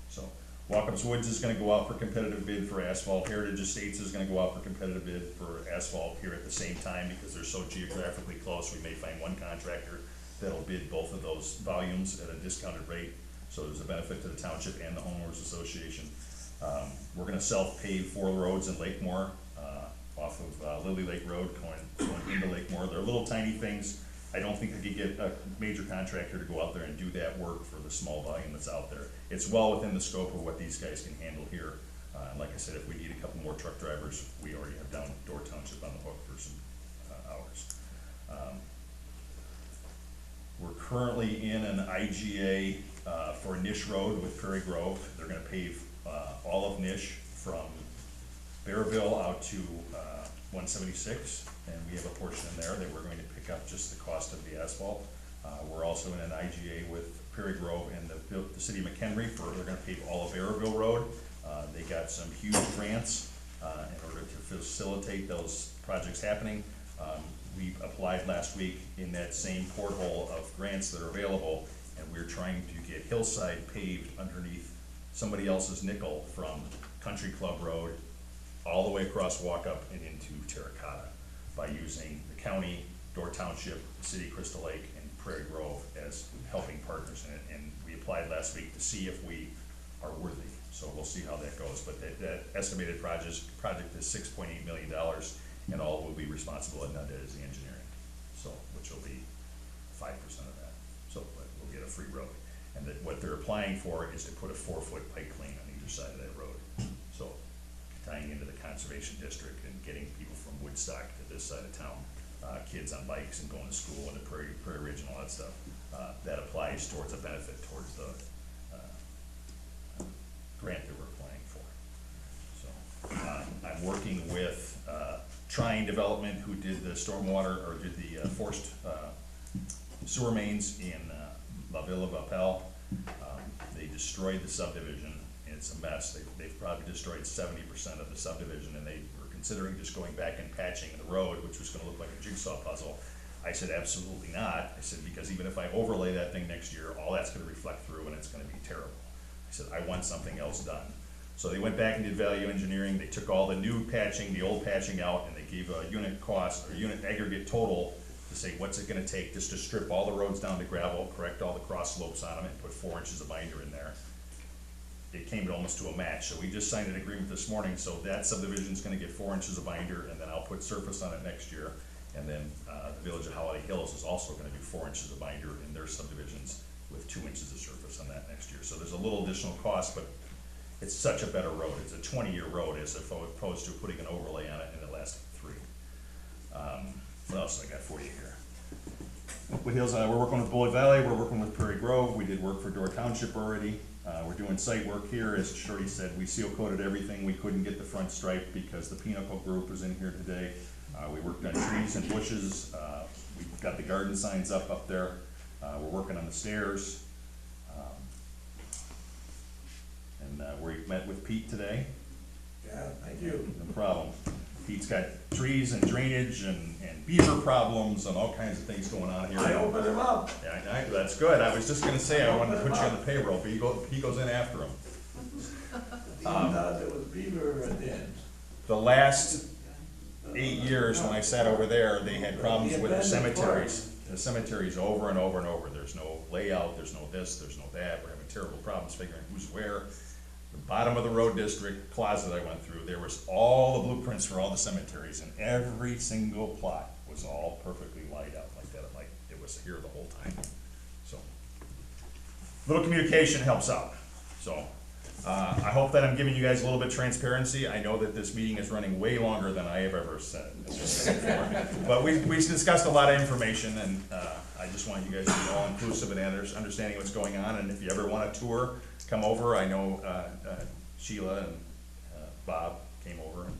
So, Walkups Woods is gonna go out for competitive bid for asphalt, Heritage Estates is gonna go out for competitive bid for asphalt here at the same time, because they're so geographically close, we may find one contractor that'll bid both of those volumes at a discounted rate, so there's a benefit to the township and the homeowners association. We're gonna self-pave 4 roads in Lakemore, off of Lily Lake Road, going into Lakemore. They're little tiny things. I don't think I could get a major contractor to go out there and do that work for the small volume that's out there. It's well within the scope of what these guys can handle here. And like I said, if we need a couple more truck drivers, we already have Door Township on the hook for some hours. We're currently in an IGA for Nish Road with Prairie Grove. They're gonna pave all of Nish from Bearville out to 176, and we have a portion in there that we're going to pick up just the cost of the asphalt. We're also in an IGA with Prairie Grove and the city of McHenry they're gonna pave all of Bearville Road. They got some huge grants in order to facilitate those projects happening. We applied last week in that same porthole of grants that are available, and we're trying to get Hillside paved underneath somebody else's nickel from Country Club Road all the way across Walkup and into Terracotta by using the county, Door Township, the city of Crystal Lake, and Prairie Grove as helping partners in it. And we applied last week to see if we are worthy. So we'll see how that goes. But that estimated project is $6.8 million, and all will be responsible at Nunda is the engineering. So, which will be 5% of that. So we'll get a free road. And what they're applying for is to put a 4-foot pipe clean on either side of that road. So tying into the conservation district and getting people from Woodstock to this side of town, kids on bikes and going to school and the Prairie Ridge and all that stuff, that applies towards a benefit towards the grant that we're applying for. So I'm working with Trying Development, who did the stormwater, or did the forced sewer mains in La Villa Vapel. They destroyed the subdivision. It's a mess. They've probably destroyed 70% of the subdivision, and they were considering just going back and patching the road, which was gonna look like a jigsaw puzzle. I said, absolutely not. I said, because even if I overlay that thing next year, all that's gonna reflect through and it's gonna be terrible. I said, I want something else done. So they went back and did value engineering. They took all the new patching, the old patching out, and they gave a unit cost, or unit aggregate total to say, what's it gonna take just to strip all the roads down to gravel, correct all the cross slopes on them, and put 4 inches of binder in there. It came almost to a match, so we just signed an agreement this morning, so that subdivision's gonna get 4 inches of binder, and then I'll put surface on it next year. And then the village of Holiday Hills is also gonna do 4 inches of binder in their subdivisions with 2 inches of surface on that next year. So there's a little additional cost, but it's such a better road. It's a 20-year road as opposed to putting an overlay on it in the last 3. What else I got for you here? Wood Hills, we're working with Bullet Valley, we're working with Prairie Grove, we did work for Door Township already. We're doing site work here, as Shorty said, we seal coated everything, we couldn't get the front stripe because the Pinnacle group was in here today. We worked on trees and bushes, we've got the garden signs up there, we're working on the stairs. And we met with Pete today. Yeah, thank you. No problem. Pete's got trees and drainage and beaver problems and all kinds of things going on here. I opened him up. Yeah, that's good. I was just gonna say, I wanted to put you on the payroll, but he goes in after him. There was beaver at the end. The last 8 years, when I sat over there, they had problems with the cemeteries. The cemeteries over and over and over. There's no layout, there's no this, there's no that. We're having terrible problems figuring who's where. The bottom of the road district closet I went through, there was all the blueprints for all the cemeteries, and every single plot was all perfectly laid out like that. Like it was here the whole time. So, little communication helps out. So, I hope that I'm giving you guys a little bit of transparency. I know that this meeting is running way longer than I have ever said before. But we discussed a lot of information, and I just want you guys to be all inclusive and understanding what's going on. And if you ever want a tour, come over. I know Sheila and Bob came over and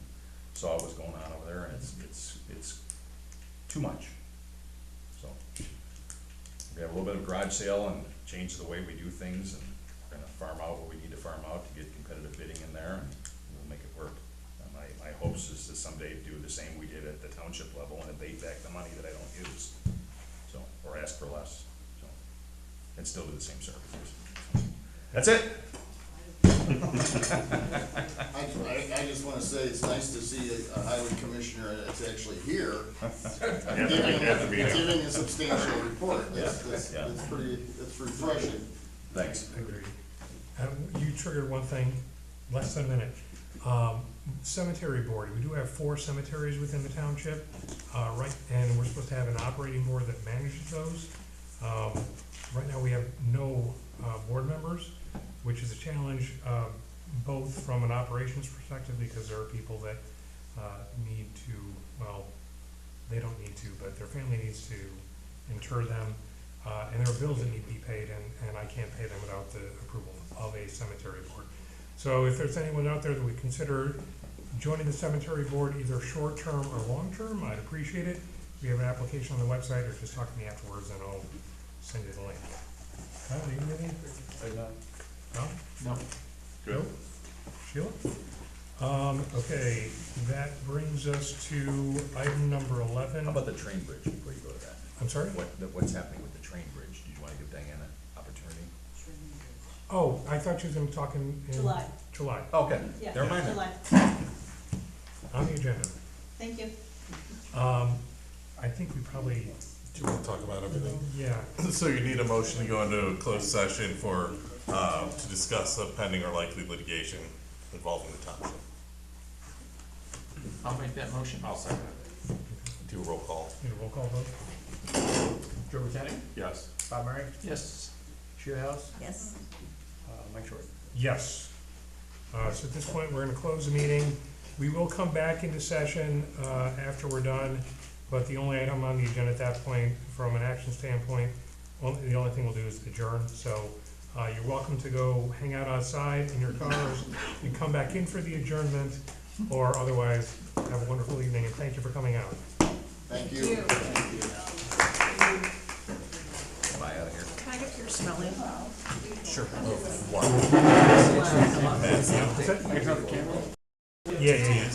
saw what's going on over there, and it's too much. So we have a little bit of garage sale and change the way we do things, and we're gonna farm out what we need to farm out to get competitive bidding in there, and we'll make it work. And my hopes is to someday do the same we did at the township level and abate back the money that I don't use. or ask for less, so, and still do the same services. That's it. I just wanna say, it's nice to see a highway commissioner that's actually here, giving a substantial report. That's refreshing. Thanks. Agreed. You triggered one thing, less than a minute. Cemetery board, we do have 4 cemeteries within the township, right, and we're supposed to have an operating board that manages those. Right now, we have no board members, which is a challenge, both from an operations perspective, because there are people that need to, well, they don't need to, but their family needs to inter them, and there are bills that need to be paid, and I can't pay them without the approval of a cemetery board. So if there's anyone out there that would consider joining the cemetery board, either short-term or long-term, I'd appreciate it. We have an application on the website, or just talk to me afterwards, and I'll send you the link. Kyle, do you have anything? No? No. Joe? Sheila? Okay, that brings us to item number 11. How about the train bridge before you go to that? I'm sorry? What's happening with the train bridge? Do you wanna give Diana an opportunity? Oh, I thought you were gonna talk in. July. July, Okay, Yeah, never mind then. July. on the agenda. Thank you. I think we probably, Do you wanna talk about everything? yeah, So you need a motion to go into a closed session for, to discuss a pending or likely litigation involving the township. I'll make that motion. I'll second it. Do a roll call. need a roll call vote? Joe Botany, Yes. Bob Murray, Yes. Sheila House, Yes. Mike Short. Yes. So at this point, we're gonna close the meeting. We will come back into session after we're done, but the only item on the agenda at that point, from an action standpoint, the only thing we'll do is adjourn. So you're welcome to go hang out outside in your cars and come back in for the adjournment, or otherwise, have a wonderful evening, and thank you for coming out. Thank you. Am I out of here? Can I get your smelling? Sure. Yeah, yeah, yeah.